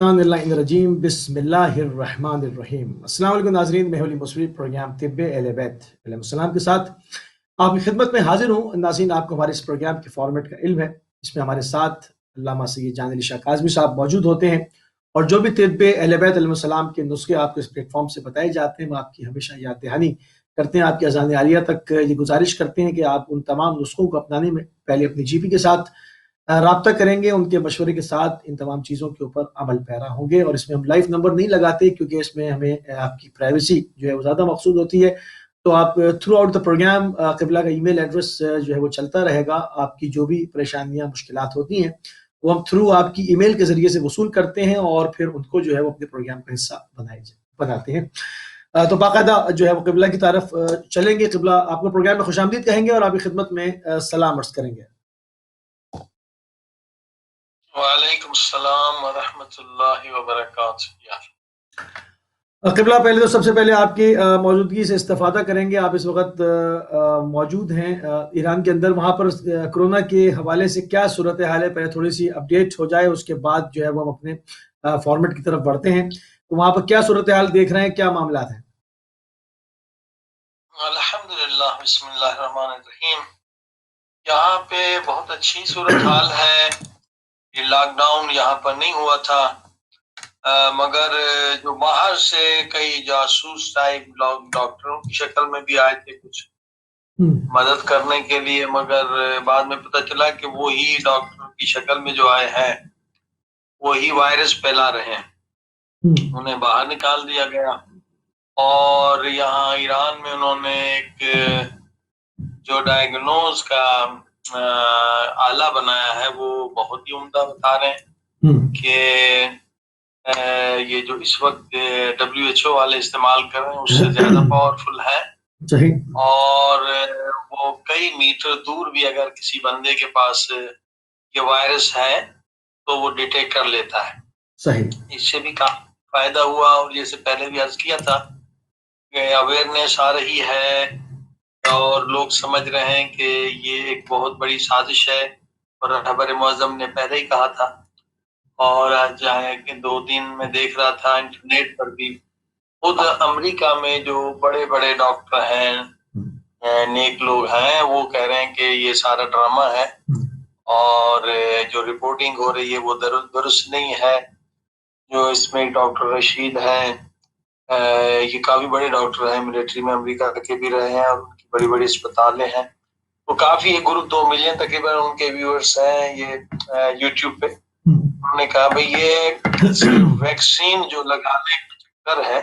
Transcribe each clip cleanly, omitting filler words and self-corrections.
रजीम बिस्मिल्लाहिर्रहमानिर्रहीम। अस्सलाम वालेकुम नाज़रीन, मैं हूं मुस्वी प्रोग्राम तिब्बे अहले बैत अलैहिस्सलाम के साथ आपकी खिदमत में हाजिर हूँ। नाज़रीन, आपको हमारे इस प्रोग्राम के फॉर्मेट का इल्म है। इसमें हमारे साथ अल्लामा सैयद जान अली शाह काज़मी साहब मौजूद होते हैं और जो भी तिब्बे अहले बैत अलैहिस्सलाम के नुस्खे आपको इस प्लेटफॉर्म से बताए जाते हैं, वो आपकी हमेशा याद दहानी करते हैं। आपकी अज़ान आलिया तक ये गुजारिश करते हैं कि आप उन तमाम नुस्खों को अपनाने में पहले अपनी जीपी के साथ राब्ता करेंगे, उनके मशवरे के साथ इन तमाम चीज़ों के ऊपर अमल पैरा होंगे। और इसमें हम लाइव नंबर नहीं लगाते क्योंकि इसमें हमें आपकी प्राइवेसी जो है वो ज़्यादा मकसूद होती है। तो आप थ्रू आउट द प्रोग्राम क़िबला का ईमेल एड्रेस जो है वो चलता रहेगा। आपकी जो भी परेशानियाँ, मुश्किलात होती हैं, वो हम थ्रू आपकी ईमेल के ज़रिए से वसूल करते हैं और फिर उनको जो है वो अपने प्रोग्राम का हिस्सा बनाते हैं। तो बाकायदा जो है वो क़िबला की तरफ चलेंगे। क़िबला आपको प्रोग्राम में खुशामदीद कहेंगे और आपकी खिदमत में सलाम अर्ज़ करेंगे। वालेकुम सलाम व रहमतुल्लाहि व बरकातुहू। क़िबला, पहले तो सबसे पहले आपकी मौजूदगी से इस्तिफ़ादा करेंगे। आप इस वक़्त मौजूद हैं ईरान के अंदर। वहाँ पर कोरोना के हवाले से क्या सूरत हाल है? पहले थोड़ी-सी अपडेट हो जाए, उसके बाद जो है वो हम अपने फ़ॉर्मेट की तरफ बढ़ते हैं। तो वहाँ पर क्या सूरत हाल देख रहे हैं? क्या मामलात हैं? अल्हम्दुलिल्लाह, बिस्मिल्लाहिर्रहमानिर्रहीम। यहाँ पे बहुत अच्छी सूरत हाल है। ये लॉकडाउन यहाँ पर नहीं हुआ था, मगर जो बाहर से कई जासूस टाइप लोग डॉक्टरों की शक्ल में भी आए थे कुछ मदद करने के लिए, मगर बाद में पता चला कि वो ही डॉक्टरों की शक्ल में जो आए हैं वही वायरस फैला रहे हैं। उन्हें बाहर निकाल दिया गया और यहाँ ईरान में उन्होंने एक जो डायग्नोज का आला बनाया है वो बहुत ही उम्दा बता रहे हैं कि ये जो इस वक्त WHO वाले इस्तेमाल कर रहे हैं उससे ज्यादा पावरफुल है। सही। और वो कई मीटर दूर भी अगर किसी बंदे के पास ये वायरस है तो वो डिटेक्ट कर लेता है। सही। इससे भी काफी फायदा हुआ और जैसे पहले भी अर्ज किया था कि अवेयरनेस आ रही है और लोग समझ रहे हैं कि ये एक बहुत बड़ी साजिश है। और रहबर मुअज़्ज़म ने पहले ही कहा था और आज है कि 2 दिन में देख रहा था इंटरनेट पर भी, खुद अमेरिका में जो बड़े बड़े डॉक्टर हैं, नेक लोग हैं, वो कह रहे हैं कि ये सारा ड्रामा है और जो रिपोर्टिंग हो रही है वो दुरुस्त नहीं है। जो इसमें डॉक्टर रशीद हैं, ये काफी बड़े डॉक्टर हैं, मिलिट्री में अमेरिका के भी रहे हैं और उनकी बड़ी बड़ी अस्पतालें हैं। तो काफी ग्रुप 2 मिलियन तकरीबन उनके व्यूअर्स हैं ये यूट्यूब पे। उन्होंने कहा भाई ये वैक्सीन जो लगाने का चक्कर है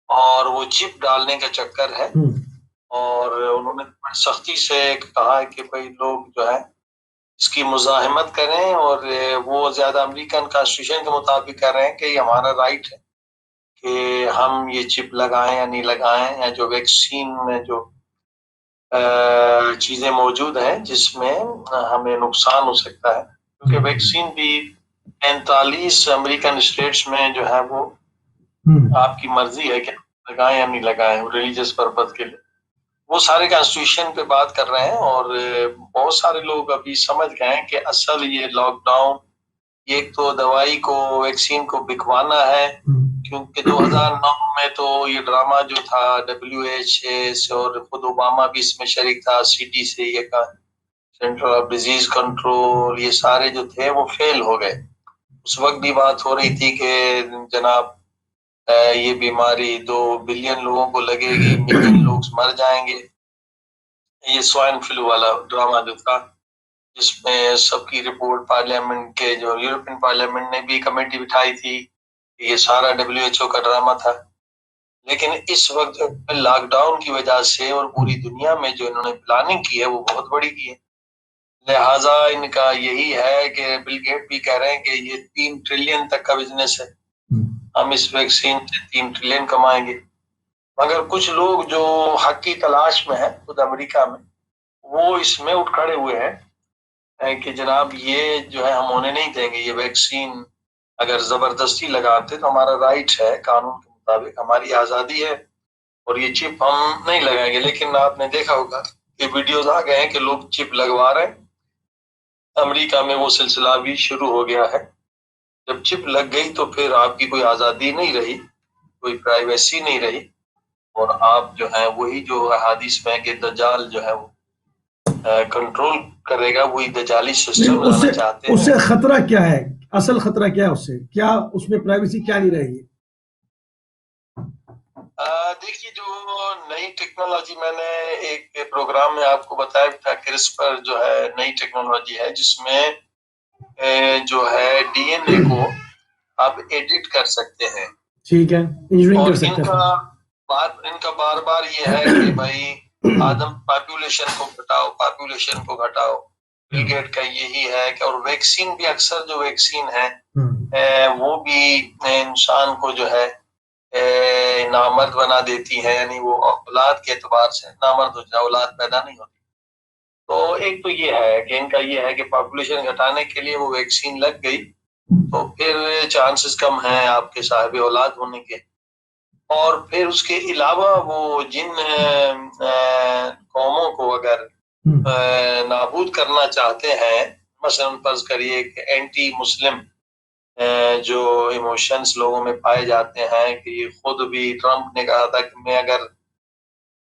और वो चिप डालने का चक्कर है। और उन्होंने सख्ती से कहा है कि भाई लोग जो है इसकी मुज़ाहिमत करें और वो ज्यादा अमेरिकन कॉन्स्टिट्यूशन के मुताबिक कर रहे हैं कि ये हमारा राइट है कि हम ये चिप लगाएं या नहीं लगाएं, या जो वैक्सीन में जो चीजें मौजूद हैं जिसमें हमें नुकसान हो सकता है, क्योंकि वैक्सीन भी 45 अमेरिकन स्टेट्स में जो है वो आपकी मर्जी है कि लगाएं या नहीं लगाएं रिलीजियस पर्पज के लिए। वो सारे कॉन्स्टिट्यूशन पे बात कर रहे हैं और बहुत सारे लोग अभी समझ गए हैं कि असल ये लॉकडाउन एक तो दवाई को, वैक्सीन को बिकवाना है, क्योंकि 2009 में तो ये ड्रामा जो था WHO और खुद ओबामा भी इसमें शरीक था, CDC ये का सेंटर ऑफ डिजीज कंट्रोल, ये सारे जो थे वो फेल हो गए। उस वक्त भी बात हो रही थी कि जनाब ये बीमारी 2 बिलियन लोगों को लगेगी, मिलियन लोग मर जाएंगे। ये स्वाइन फ्लू वाला ड्रामा जो था जिसमें सबकी रिपोर्ट पार्लियामेंट के, जो यूरोपियन पार्लियामेंट ने भी कमेटी बिठाई थी, ये सारा WHO का ड्रामा था। लेकिन इस वक्त लॉकडाउन की वजह से और पूरी दुनिया में जो इन्होंने प्लानिंग की है वो बहुत बड़ी की है। लिहाजा इनका यही है कि बिल गेट भी कह रहे हैं कि ये 3 ट्रिलियन तक का बिजनेस है, हम इस वैक्सीन से 3 ट्रिलियन कमाएंगे। मगर कुछ लोग जो हक की तलाश में है खुद अमेरिका में, वो इसमें उठ खड़े हुए हैं कि जनाब ये जो है हम होने नहीं देंगे। ये वैक्सीन अगर जबरदस्ती लगाते तो हमारा राइट है, कानून के मुताबिक हमारी आजादी है और ये चिप हम नहीं लगाएंगे। लेकिन आपने देखा होगा कि वीडियोस आ गए हैं कि लोग चिप लगवा रहे हैं। अमेरिका में वो सिलसिला भी शुरू हो गया है जब चिप लग गई तो फिर आपकी कोई आज़ादी नहीं रही, कोई प्राइवेसी नहीं रही, और आप जो है वही जो हदीस में कि दज्जाल जो है वो कंट्रोल करेगा, वही दज्जाली सिस्टम लाना चाहते हैं। उससे खतरा क्या है, असल खतरा क्या है उससे, क्या उसमें प्राइवेसी क्या नहीं रहेगी? देखिए, जो नई टेक्नोलॉजी, मैंने एक प्रोग्राम में आपको बताया था, क्रिस्पर जो है नई टेक्नोलॉजी है जिसमें जो है डीएनए को आप एडिट कर सकते हैं। ठीक है, इंजीनियरिंग कर सकते हैं। इनका बार बार ये है कि भाई आदम पॉपुलेशन को घटाओ, पॉपुलेशन को घटाओ। बिल गेट का यही है कि, और वैक्सीन भी, अक्सर जो वैक्सीन है वो भी इंसान को जो है नामर्द बना देती है, यानी वो औलाद के एतबार से नामर्द हो जाए, औलाद पैदा नहीं होती। तो एक तो ये है कि इनका ये है कि पॉपुलेशन घटाने के लिए वो वैक्सीन लग गई तो फिर चांसेस कम हैं आपके साहिब औलाद होने के। और फिर उसके अलावा वो जिन कौमों को अगर नाबूद करना चाहते हैं, मसलन फर्ज करिए कि एंटी मुस्लिम जो इमोशंस लोगों में पाए जाते हैं, कि खुद भी ट्रम्प ने कहा था कि मैं अगर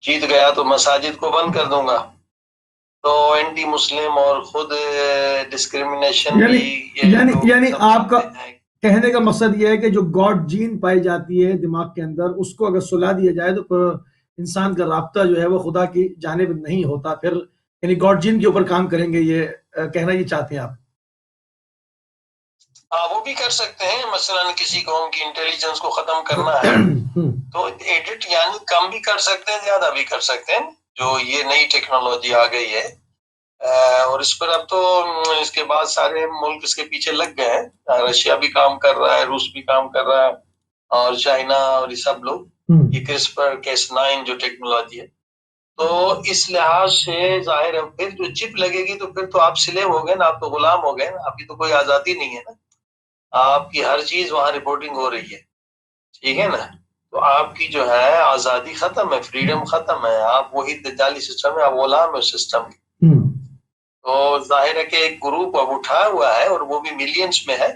जीत गया तो मसाजिद को बंद कर दूंगा, तो एंटी मुस्लिम और खुद डिस्क्रिमिनेशन यानी आपका कहने का मकसद यह है कि जो गॉड जीन पाई जाती है दिमाग के अंदर, उसको अगर सुला दिया जाए तो इंसान का राब्ता जो है वो खुदा की जानिब नहीं होता, फिर यानी गॉड जीन के ऊपर काम करेंगे, ये कहना ये चाहते हैं आप? हाँ, वो भी कर सकते हैं। मसलन किसी कौम की इंटेलिजेंस को खत्म करना है तो एडिट यानी कम भी कर सकते हैं, ज्यादा भी कर सकते हैं, जो ये नई टेक्नोलॉजी आ गई है। और इस पर अब तो इसके बाद सारे मुल्क इसके पीछे लग गए हैं। रशिया भी काम कर रहा है, रूस भी काम कर रहा है, और चाइना और ये सब लोग, ये क्रिस्पर Cas9 जो टेक्नोलॉजी है। तो इस लिहाज से जाहिर है फिर जो चिप लगेगी तो फिर तो आप स्लेव हो गए ना, आप तो गुलाम हो गए ना, आपकी तो कोई आजादी नहीं है ना, आपकी हर चीज वहां रिपोर्टिंग हो रही है, ठीक है ना। तो आपकी जो है आजादी खत्म है, फ्रीडम खत्म है, आप वही दज्जाली सिस्टम है, आप गुलाम है उस सिस्टम के। तो जाहिर है कि एक ग्रुप अब उठा हुआ है और वो भी मिलियंस में है।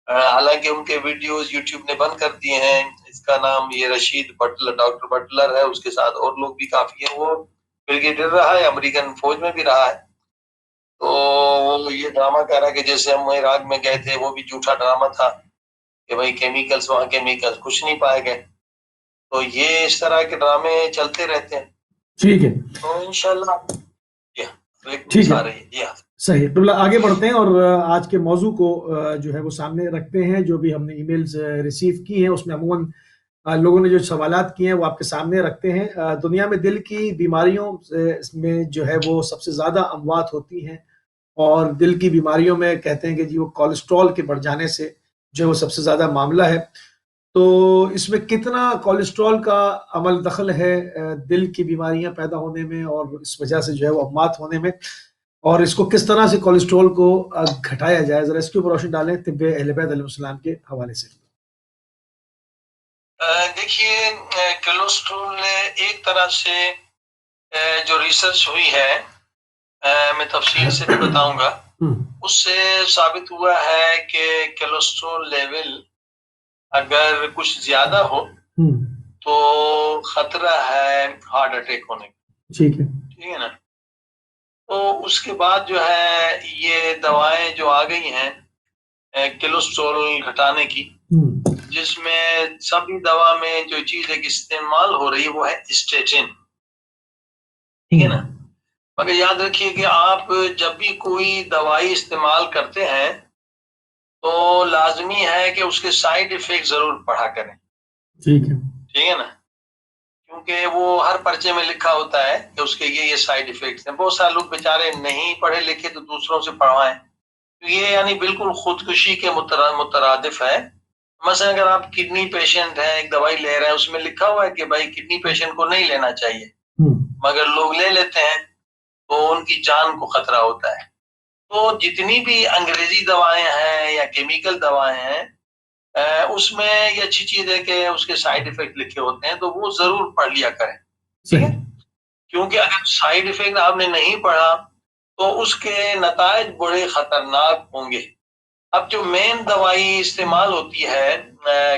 हालांकि उनके वीडियोस यूट्यूब ने बंद कर दिए हैं। इसका नाम ये रशीद बटलर, डॉक्टर बटलर है, उसके साथ और लोग भी काफी है। वो ब्रिगेडियर रहा है, अमेरिकन फौज में भी रहा है। तो वो ये ड्रामा कर रहा है कि जैसे हम इराक में गए थे, वो भी झूठा ड्रामा था कि भाई केमिकल्स, वहां केमिकल्स कुछ नहीं पाए गए। तो ये इस तरह के ड्रामे चलते रहते हैं। ठीक है, तो इंशाल्लाह ठीक है, सही। तो आगे बढ़ते हैं और आज के मौजू को जो है वो सामने रखते हैं। जो भी हमने ईमेल्स रिसीव की हैं उसमें अमूमन लोगों ने जो सवालात किए हैं वो आपके सामने रखते हैं। दुनिया में दिल की बीमारियों में जो है वो सबसे ज़्यादा अमवात होती हैं, और दिल की बीमारियों में कहते हैं कि जी वो कोलेस्ट्रॉल के बढ़ जाने से जो है वो सबसे ज़्यादा मामला है। तो इसमें कितना कोलेस्ट्रॉल का अमल दखल है दिल की बीमारियां पैदा होने में और इस वजह से जो है वो अमवात होने में, और इसको किस तरह से कोलेस्ट्रॉल को घटाया जाए, जरा इसके ऊपर रोशनी डालें तिब्बे अहले बैत अलैहिस्सलाम के हवाले से। देखिए, कोलेस्ट्रॉल एक तरह से जो रिसर्च हुई है, मैं तफसील से भी बताऊंगा, उससे साबित हुआ है कि कोलेस्ट्रॉल लेवल अगर कुछ ज्यादा हो तो खतरा है हार्ट अटैक होने का। ठीक है ना। तो उसके बाद जो है ये दवाएं जो आ गई हैं कोलेस्ट्रॉल घटाने की, जिसमें सभी दवा में जो चीज एक इस्तेमाल हो रही है वो है स्टेटिन, ठीक है ना। मगर याद रखिए कि आप जब भी कोई दवाई इस्तेमाल करते हैं तो लाजमी है कि उसके साइड इफेक्ट जरूर पढ़ा करें, ठीक है ना, क्योंकि वो हर पर्चे में लिखा होता है कि उसके ये साइड इफेक्ट्स हैं। बहुत सारे लोग बेचारे नहीं पढ़े लिखे तो दूसरों से पढ़वाएं, तो ये यानी बिल्कुल खुदकुशी के मुतरादिफ है। मसलन अगर आप किडनी पेशेंट हैं, एक दवाई ले रहे हैं, उसमें लिखा हुआ है कि भाई किडनी पेशेंट को नहीं लेना चाहिए, मगर लोग ले लेते हैं तो उनकी जान को खतरा होता है। तो जितनी भी अंग्रेजी दवाएं हैं या केमिकल दवाएं हैं, उसमें ये अच्छी चीज है कि उसके साइड इफेक्ट लिखे होते हैं, तो वो जरूर पढ़ लिया करें, ठीक है। क्योंकि अगर साइड इफेक्ट आपने नहीं पढ़ा तो उसके नतायज बड़े खतरनाक होंगे। अब जो मेन दवाई इस्तेमाल होती है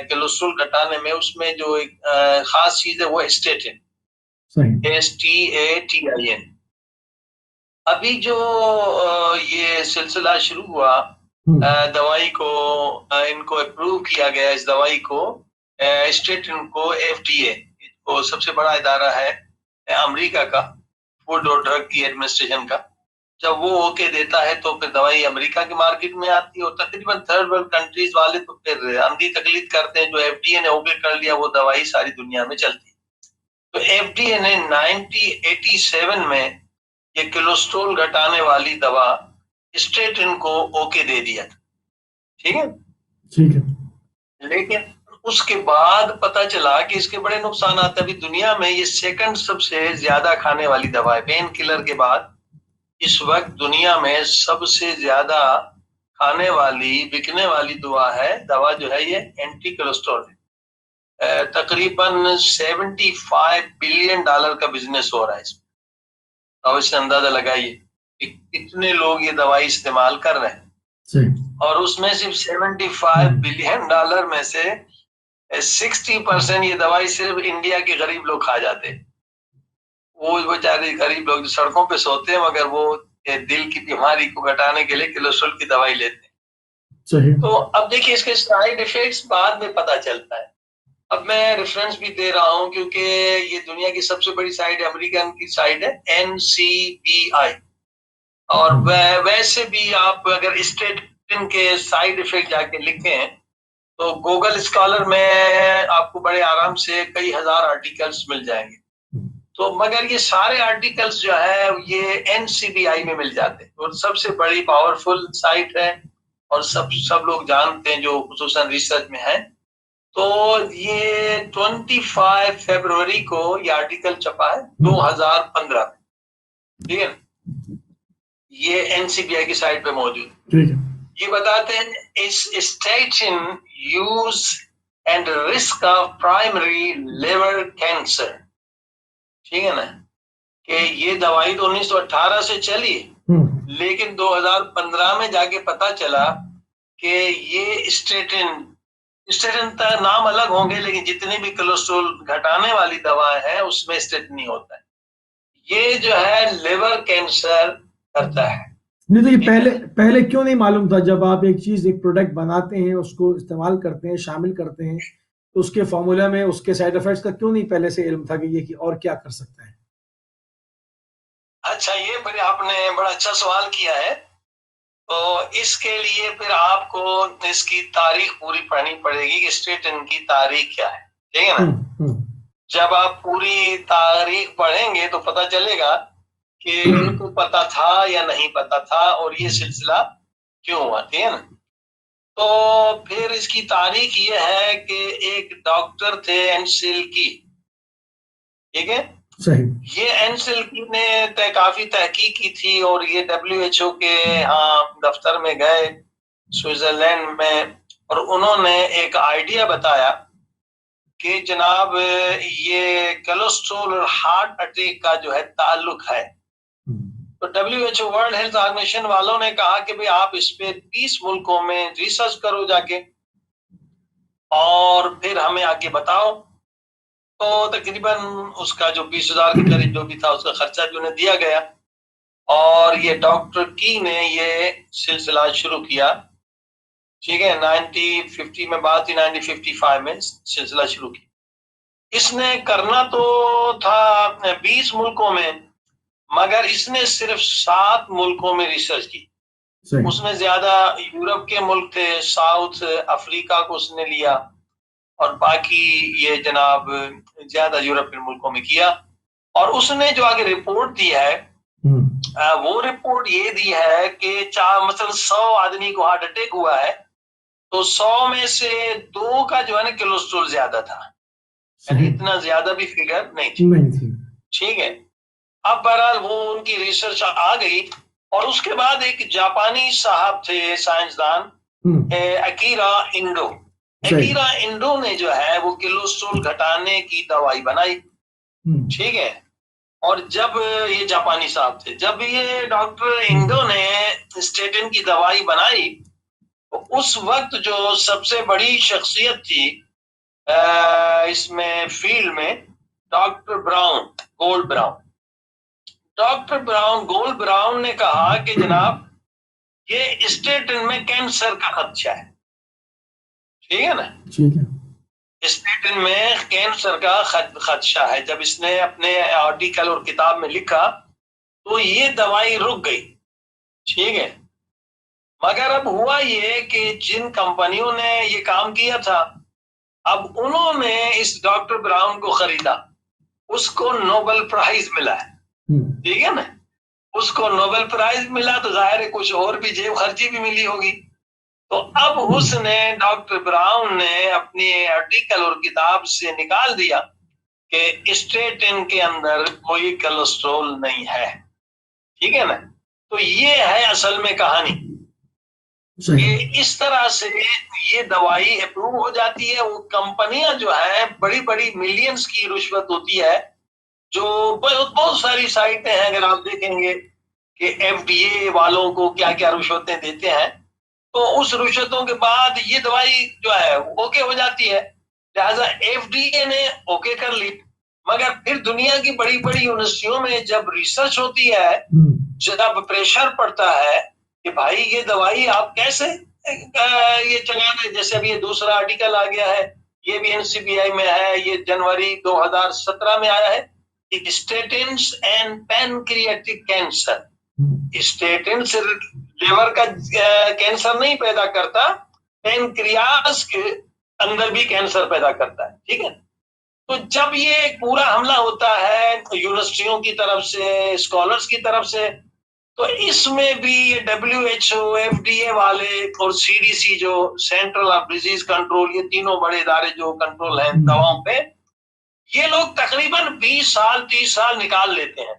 कोलेस्ट्रॉल घटाने में, उसमें जो एक खास चीज है वो है स्टेटिन, STATIN। अभी जो ये सिलसिला शुरू हुआ, दवाई को इनको अप्रूव किया गया, इस दवाई को स्टेटिन को FDA, को सबसे बड़ा इदारा है अमेरिका का, फूड और ड्रग की एडमिनिस्ट्रेशन का, जब वो ओके देता है तो फिर दवाई अमेरिका की मार्केट में आती है। और तकरीबन थर्ड वर्ल्ड कंट्रीज वाले तो फिर अंधी तकलीद करते हैं, जो FDA ने ओके कर लिया वो दवाई सारी दुनिया में चलती है। तो FDA ने 1987 में ये कोलेस्ट्रॉल घटाने वाली दवा स्टेटिन को ओके दे दिया था। ठीक है, ठीक है। लेकिन उसके बाद पता चला कि इसके बड़े नुकसान आते हैं। अभी दुनिया में ये सेकंड सबसे ज्यादा खाने वाली दवा है, पेन किलर के बाद इस वक्त दुनिया में सबसे ज्यादा खाने वाली, बिकने वाली दवा जो है ये एंटी कोलेस्ट्रॉल है। तकरीबन $75 बिलियन का बिजनेस हो रहा है इसमें। अब इससे अंदाजा लगाइए कि कितने लोग ये दवाई इस्तेमाल कर रहे हैं। और उसमें सिर्फ $75 बिलियन में से 60% ये दवाई सिर्फ इंडिया के गरीब लोग खा जाते हैं। वो बेचारे गरीब लोग सड़कों पे सोते हैं, मगर वो दिल की बीमारी को घटाने के लिए कोलेस्ट्रॉल की दवाई लेते हैं। तो अब देखिए इसके साइड इफेक्ट्स बाद में पता चलता है। अब मैं रेफरेंस भी दे रहा हूं क्योंकि ये दुनिया की सबसे बड़ी साइट अमेरिकन की साइट है, NCBI। और वैसे भी आप अगर स्टेटिन के साइड इफेक्ट जाके लिखें तो गूगल स्कॉलर में आपको बड़े आराम से कई हजार आर्टिकल्स मिल जाएंगे। तो मगर ये सारे आर्टिकल्स जो है ये NCBI में मिल जाते हैं, और सबसे बड़ी पावरफुल साइट है और सब लोग जानते हैं जो खुसूसन रिसर्च में है। तो ये 25 फरवरी को ये आर्टिकल छपा है 2015 में, ठीक है। ये NCBI की साइट पे मौजूद है। ये बताते हैं इस statin use and risk of primary liver cancer, ठीक है ना, कि ये दवाई तो 1918 से चली, लेकिन 2015 में जाके पता चला कि ये स्टेटिन का नाम अलग होंगे, लेकिन जितनी भी कोलेस्ट्रॉल घटाने वाली दवा है उसमें स्टेटिन नहीं होता है। ये जो है लिवर कैंसर करता है। नहीं तो ये पहले क्यों नहीं मालूम था? जब आप एक चीज, एक प्रोडक्ट बनाते हैं, उसको इस्तेमाल करते हैं, शामिल करते हैं, तो उसके फॉर्मूला में उसके साइड इफेक्ट्स का क्यों नहीं पहले से इल्म था कि ये और क्या कर सकता है? अच्छा, ये फिर आपने बड़ा अच्छा सवाल किया है। तो इसके लिए फिर आपको इसकी तारीख पूरी पढ़नी पड़ेगी कि स्टेटिन की तारीख क्या है, ठीक है ना। जब आप पूरी तारीख पढ़ेंगे तो पता चलेगा कि इनको पता था या नहीं पता था और ये सिलसिला क्यों हुआ, ठीक है ना। तो फिर इसकी तारीख ये है कि एक डॉक्टर थे एनसिल्की, ठीक है, सही। ये एनसिल्की ने काफी तहकीक की थी और ये WHO के दफ्तर में गए स्विट्जरलैंड में, और उन्होंने एक आइडिया बताया कि जनाब ये कोलेस्ट्रॉल और हार्ट अटैक का जो है ताल्लुक है। तो WHO वर्ल्ड हेल्थ ऑर्गेनाइजेशन वालों ने कहा कि भाई आप इस पे 20 मुल्कों में रिसर्च करो जाके और फिर हमें आगे बताओ। तो तकरीबन उसका जो 20,000 के करीब जो भी था उसका खर्चा भी उन्हें दिया गया, और ये डॉक्टर की ने ये सिलसिला शुरू किया, ठीक है। 1950 में बात थी, 1955 में सिलसिला शुरू किया। इसने करना तो था 20 मुल्कों में, मगर इसने सिर्फ 7 मुल्कों में रिसर्च की। उसमें ज्यादा यूरोप के मुल्क थे, साउथ अफ्रीका को उसने लिया, और बाकी ये जनाब ज्यादा यूरोपियन मुल्कों में किया। और उसने जो आगे रिपोर्ट दी है वो रिपोर्ट ये दी है कि मतलब 100 आदमी को हार्ट अटैक हुआ है तो 100 में से 2 का जो है ना कोलेस्ट्रॉल ज्यादा था, यानी इतना ज्यादा भी फिगर नहीं थी, ठीक है। अब बहरहाल वो उनकी रिसर्च आ गई, और उसके बाद एक जापानी साहब थे साइंसदान अकीरा इंडो ने जो है वो कोलेस्ट्रॉल घटाने की दवाई बनाई, ठीक है। और जब ये जापानी साहब थे, जब ये डॉक्टर इंडो ने स्टेटिन की दवाई बनाई तो उस वक्त जो सबसे बड़ी शख्सियत थी इसमें फील्ड में, डॉक्टर गोल्ड ब्राउन ने कहा कि जनाब ये स्टेटिन में कैंसर का खदशा है, ठीक है ना, ठीक है, स्टेटिन में कैंसर का खदशा है। जब इसने अपने आर्टिकल और किताब में लिखा तो ये दवाई रुक गई, ठीक है। मगर अब हुआ ये कि जिन कंपनियों ने ये काम किया था, अब उन्होंने इस डॉक्टर ब्राउन को खरीदा, उसको नोबेल प्राइज मिला है, ठीक है ना। उसको नोबेल प्राइज मिला तो जाहिर है कुछ और भी जेब खर्ची भी मिली होगी। तो अब उसने, डॉक्टर ब्राउन ने अपनी आर्टिकल और किताब से निकाल दिया कि स्टेटिन के अंदर कोई कोलेस्ट्रॉल नहीं है, ठीक है ना। तो ये है असल में कहानी कि इस तरह से ये दवाई अप्रूव हो जाती है। वो कंपनियां जो है बड़ी बड़ी मिलियंस की रिश्वत होती है, जो बहुत सारी साइटें हैं, अगर आप देखेंगे कि FDA वालों को क्या क्या रिश्वतें देते हैं, तो उस रिश्वतों के बाद ये दवाई जो है ओके हो जाती है। लिहाजा FDA ने ओके कर ली, मगर फिर दुनिया की बड़ी बड़ी यूनिवर्सिटियों में जब रिसर्च होती है, जब प्रेशर पड़ता है कि भाई ये दवाई आप कैसे ये चला रहे, जैसे अभी ये दूसरा आर्टिकल आ गया है, ये भी NCBI में है, ये जनवरी 2017 में आया है, statins and pancreatic cancer. Statin सिर्फ लिवर का कैंसर नहीं पैदा करता, पैनक्रियास के अंदर भी कैंसर पैदा करता है, ठीक है। तो जब ये पूरा हमला होता है यूनिवर्सिटियों की तरफ से, स्कॉलर्स की तरफ से, तो इसमें भी ये WHO, FDA वाले और CDC जो सेंट्रल ऑफ डिजीज कंट्रोल, ये तीनों बड़े इदारे जो कंट्रोल हैं दवाओं पे, ये लोग तकरीबन 20 साल 30 साल निकाल लेते हैं।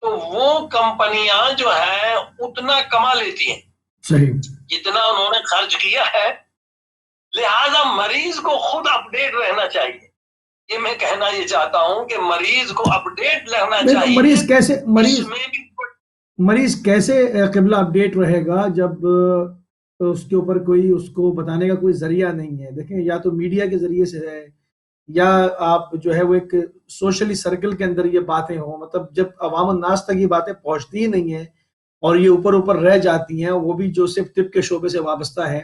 तो वो कंपनियां जो है उतना कमा लेती हैं सही, जितना उन्होंने खर्च किया है। लिहाजा मरीज को खुद अपडेट रहना चाहिए। ये मैं कहना ये चाहता हूं कि मरीज को अपडेट रहना चाहिए। मरीज कैसे क़िबला अपडेट रहेगा जब उसके ऊपर कोई उसको बताने का कोई जरिया नहीं है। देखें, या तो मीडिया के जरिए से है, या आप जो है वो एक सोशली सर्कल के अंदर ये बातें हो, मतलब जब अवाम नास तक ये बातें पहुंचती ही नहीं है और ये ऊपर ऊपर रह जाती हैं, वो भी जो सिर्फ तिब के शोबे से वाबस्ता है,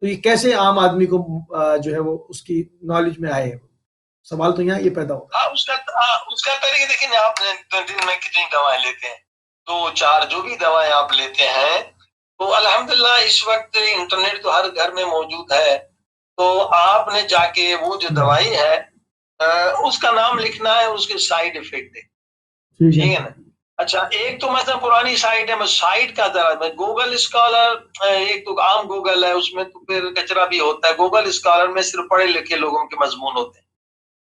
तो ये कैसे आम आदमी को जो है वो उसकी नॉलेज में आए। सवाल तो यहाँ ये पैदा होगा। उसका तरीका देखिए, आपने दिन में कितनी दवाएं लेते हैं, 2-4 जो भी दवाएं आप लेते हैं, तो अल्हम्दुलिल्लाह इस वक्त इंटरनेट तो हर घर में मौजूद है। तो आपने जाके वो जो दवाई है उसका नाम लिखना है, उसके साइड इफेक्ट है, ठीक है ना। अच्छा, एक तो मतलब पुरानी साइट है, मैं साइट का जरा, मैं गूगल स्कॉलर, एक तो आम गूगल है, उसमें तो फिर कचरा भी होता है। गूगल स्कॉलर में सिर्फ पढ़े लिखे लोगों के मजमून होते हैं।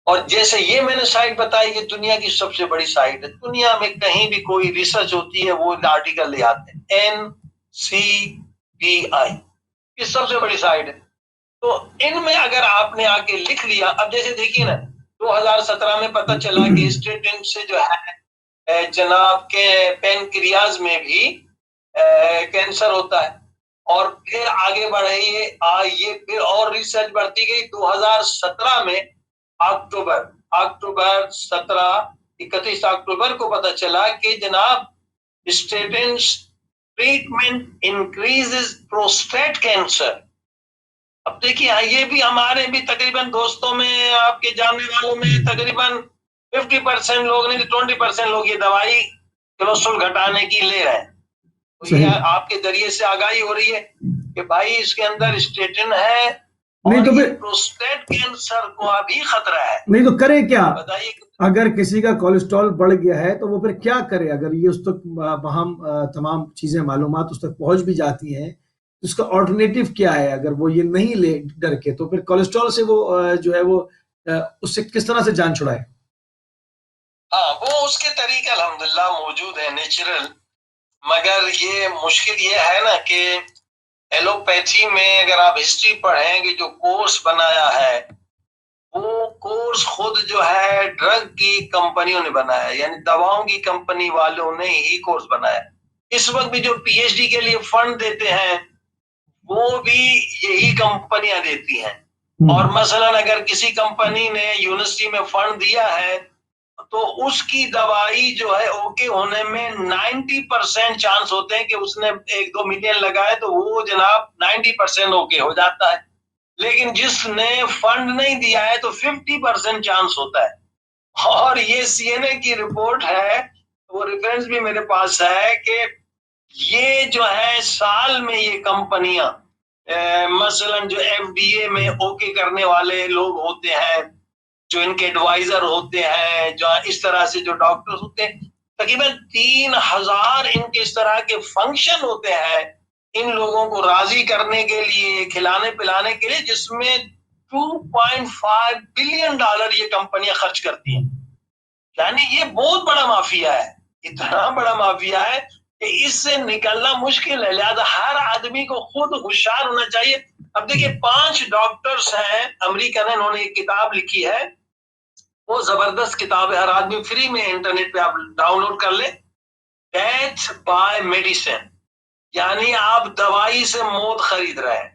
और जैसे ये मैंने साइट बताई, ये दुनिया की सबसे बड़ी साइट है। दुनिया में कहीं भी कोई रिसर्च होती है वो आर्टिकल ले आते हैं, NCBI, ये सबसे बड़ी साइट है। तो इनमें अगर आपने आके लिख लिया, अब जैसे देखिए ना, 2017 में पता चला कि स्टेटिन से जो है जनाब के पैनक्रियाज में भी कैंसर होता है। और फिर आगे बढ़े ये फिर और रिसर्च बढ़ती गई। 2017 में अक्टूबर 31 अक्टूबर को पता चला कि जनाब statin treatment increases prostate cancer. अब देखिए, ये भी हमारे भी तकरीबन दोस्तों में, आपके जानने वालों में तकरीबन 50% लोग नहीं, 20% लोग ये दवाई कोलेस्ट्रॉल घटाने की ले रहे हैं। तो ये आपके जरिए से आगाही हो रही है कि भाई इसके अंदर स्टेटिन है, नहीं तो फिर प्रोस्टेट कैंसर को अभी खतरा है। नहीं तो करे क्या? बताइए, अगर किसी का कोलेस्ट्रॉल बढ़ गया है तो वो फिर क्या करे? अगर ये उस तक वहां तमाम चीजें मालूमात उस तक पहुंच भी जाती हैं, उसका ऑल्टरनेटिव क्या है? अगर वो ये नहीं ले डर के, तो फिर कोलेस्ट्रॉल से वो जो है वो उससे किस तरह से जान छुड़ाए? हाँ, वो उसके तरीके अल्हम्दुलिल्लाह मौजूद है, नेचुरल। मगर ये मुश्किल ये है ना कि एलोपैथी में अगर आप हिस्ट्री पढ़ें कि जो कोर्स बनाया है, वो कोर्स खुद जो है ड्रग की कंपनियों ने बनाया, यानी दवाओं की कंपनी वालों ने ही कोर्स बनाया। इस वक्त भी जो PhD के लिए फंड देते हैं, वो भी यही कंपनियां देती हैं। और मसलन अगर किसी कंपनी ने यूनिवर्सिटी में फंड दिया है तो उसकी दवाई जो है ओके होने में 90% चांस होते हैं कि उसने 1-2 मिलियन लगाए तो वो जनाब 90% ओके हो जाता है। लेकिन जिसने फंड नहीं दिया है तो 50% चांस होता है। और ये सीएनए की रिपोर्ट है, वो रेफरेंस भी मेरे पास है कि ये जो है साल में ये कंपनियां मसलन जो एफडीए में ओके करने वाले लोग होते हैं, जो इनके एडवाइजर होते हैं, जो इस तरह से जो डॉक्टर्स होते हैं, तकरीबन 3000 इनके इस तरह के फंक्शन होते हैं इन लोगों को राजी करने के लिए, खिलाने पिलाने के लिए, जिसमें $2.5 बिलियन ये कंपनियां खर्च करती हैं। यानी ये बहुत बड़ा माफिया है, इतना बड़ा माफिया है कि इससे निकलना मुश्किल है। लिहाजा हर आदमी को खुद होशियार होना चाहिए। अब देखिए 5 डॉक्टर्स हैं अमेरिका ने, उन्होंने एक किताब लिखी है, वो जबरदस्त किताब है, हर आदमी फ्री में इंटरनेट पे आप डाउनलोड कर ले, डेथ बाय मेडिसिन, यानी आप दवाई से मौत खरीद रहे हैं,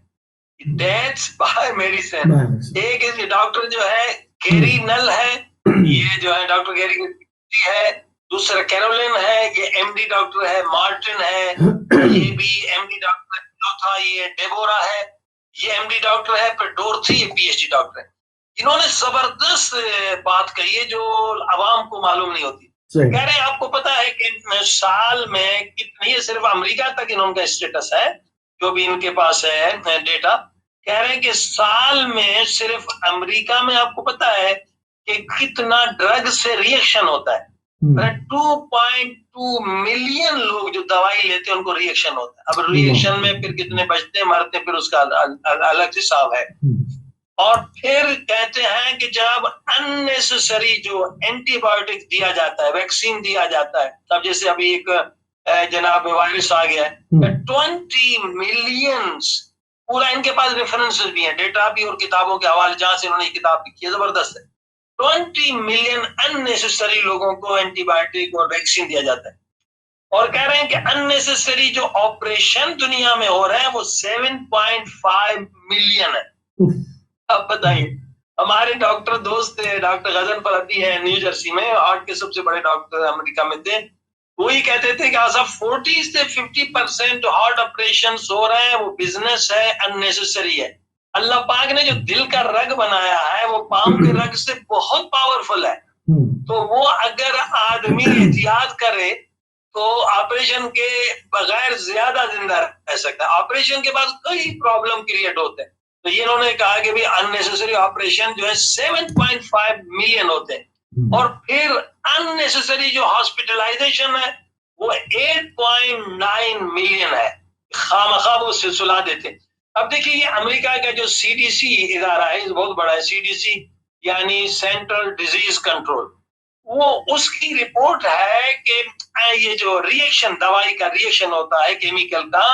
डेथ बाय मेडिसिन। एक डॉक्टर जो है गेरी नल है, ये जो है डॉक्टर गेरी है, दूसरा कैरोलिन है, ये एमडी डॉक्टर है, मार्टिन है, ये भी एमडी डॉक्टर है, चौथा ये डेबोरा है, ये एमडी डॉक्टर है, फिर डोर्थी ये पीएचडी डॉक्टर है। इन्होंने जबरदस्त बात कही है जो आवाम को मालूम नहीं होती। कह रहे हैं आपको पता है कि साल में कितनी, ये सिर्फ अमेरिका तक इनका स्टेटस है जो भी इनके पास है डेटा, कह रहे हैं कि साल में सिर्फ अमेरिका में आपको पता है कि कितना ड्रग से रिएक्शन होता है। 2.2 मिलियन लोग जो दवाई लेते हैं उनको रिएक्शन होता है। अब रिएक्शन में फिर कितने बचते मरते, फिर उसका अलग हिसाब है। और फिर कहते हैं कि जब अननेसेसरी जो एंटीबायोटिक दिया जाता है, वैक्सीन दिया जाता है, तब जैसे अभी एक जनाब वायरस आ गया है, 20 मिलियंस, पूरा इनके पास रेफरेंसेस भी हैं, डेटा भी और किताबों के हवाले, जहां से उन्होंने किताब लिखी है, जबरदस्त है। 20 मिलियन अननेसेसरी लोगों को एंटीबायोटिक और वैक्सीन दिया जाता है। और कह रहे हैं कि अननेसेसरी जो ऑपरेशन दुनिया में हो रहे हैं वो 7.5 मिलियन है। अब बताइए, हमारे डॉक्टर दोस्त थे, डॉक्टर गजन फरदी है न्यू जर्सी में, हार्ट के सबसे बड़े डॉक्टर अमेरिका में थे, वही कहते थे कि आजा 40 से 50% जो हार्ट ऑपरेशन हो रहे हैं वो बिजनेस है, अननेसेसरी है। अल्लाह पाक ने जो दिल का रग बनाया है वो पाम के रग से बहुत पावरफुल है। तो वो अगर आदमी एहतियात करे तो ऑपरेशन के बगैर ज्यादा जिंदा रह सकता है। ऑपरेशन के बाद कई प्रॉब्लम क्रिएट होते हैं। तो ये इन्होंने कहा कि भी अननेसेसरी ऑपरेशन जो है 7.5 मिलियन होते हैं, और फिर अननेसेसरी जो हॉस्पिटलाइजेशन है वो 8.9 मिलियन है। खामखा वो सिलसिला देते। अब देखिए ये अमेरिका का जो सीडीसी इदारा है, बहुत बड़ा है सीडीसी, यानी सेंट्रल डिजीज कंट्रोल, वो उसकी रिपोर्ट है कि ये जो रिएक्शन, दवाई का रिएक्शन होता है केमिकल का,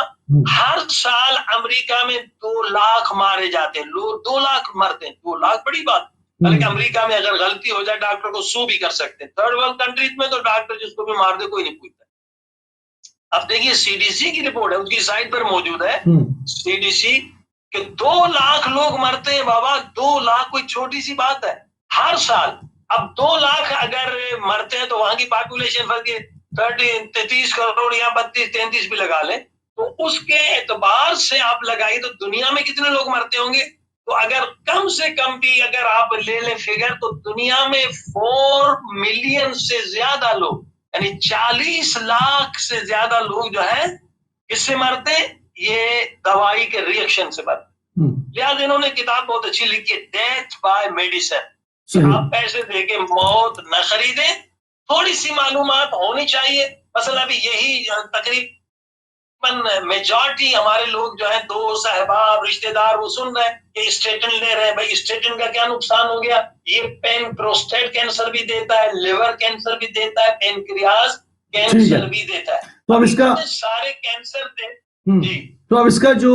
हर साल अमेरिका में 2 लाख मारे जाते हैं लोग, 2 लाख मरते हैं। 2 लाख बड़ी बात, हालांकि अमेरिका में अगर गलती हो जाए डॉक्टर को सू भी कर सकते हैं। थर्ड वर्ल्ड कंट्रीज में तो डॉक्टर जिसको भी मार दे कोई नहीं पूछता। अब देखिए सीडीसी की रिपोर्ट है, उसकी साइट पर मौजूद है सीडीसी के 2 लाख लोग मरते हैं बाबा। 2 लाख कोई छोटी सी बात है हर साल। अब 2 लाख अगर मरते हैं तो वहां की पॉपुलेशन फर्क 33 करोड़ या 32-33 भी लगा ले, तो उसके एतबार से आप लगाइए तो दुनिया में कितने लोग मरते होंगे। तो अगर कम से कम भी अगर आप ले लें फिगर, तो दुनिया में 4 मिलियन से ज्यादा लोग, यानी 40 लाख से ज्यादा लोग जो है किससे मरते, ये दवाई के रिएक्शन से मरते। लिहाजा इन्होंने किताब बहुत अच्छी लिखी है, डेथ बाय मेडिसिन। आप पैसे देके मौत न खरीदें, थोड़ी सी मालूमात होनी चाहिए। मसला अभी यही तकरीबन मेजॉरिटी हमारे लोग जो है, दोस्त अहबाब रिश्तेदार, वो सुन रहे हैं कि स्टेटिन ले रहे हैं। भाई स्टेटिन का क्या नुकसान हो गया, ये पेन प्रोस्टेट कैंसर भी देता है, लिवर कैंसर भी देता है, पेनक्रियाज कैंसर भी देता है। तो अब इसका सारे कैंसर थे जी। तो अब इसका जो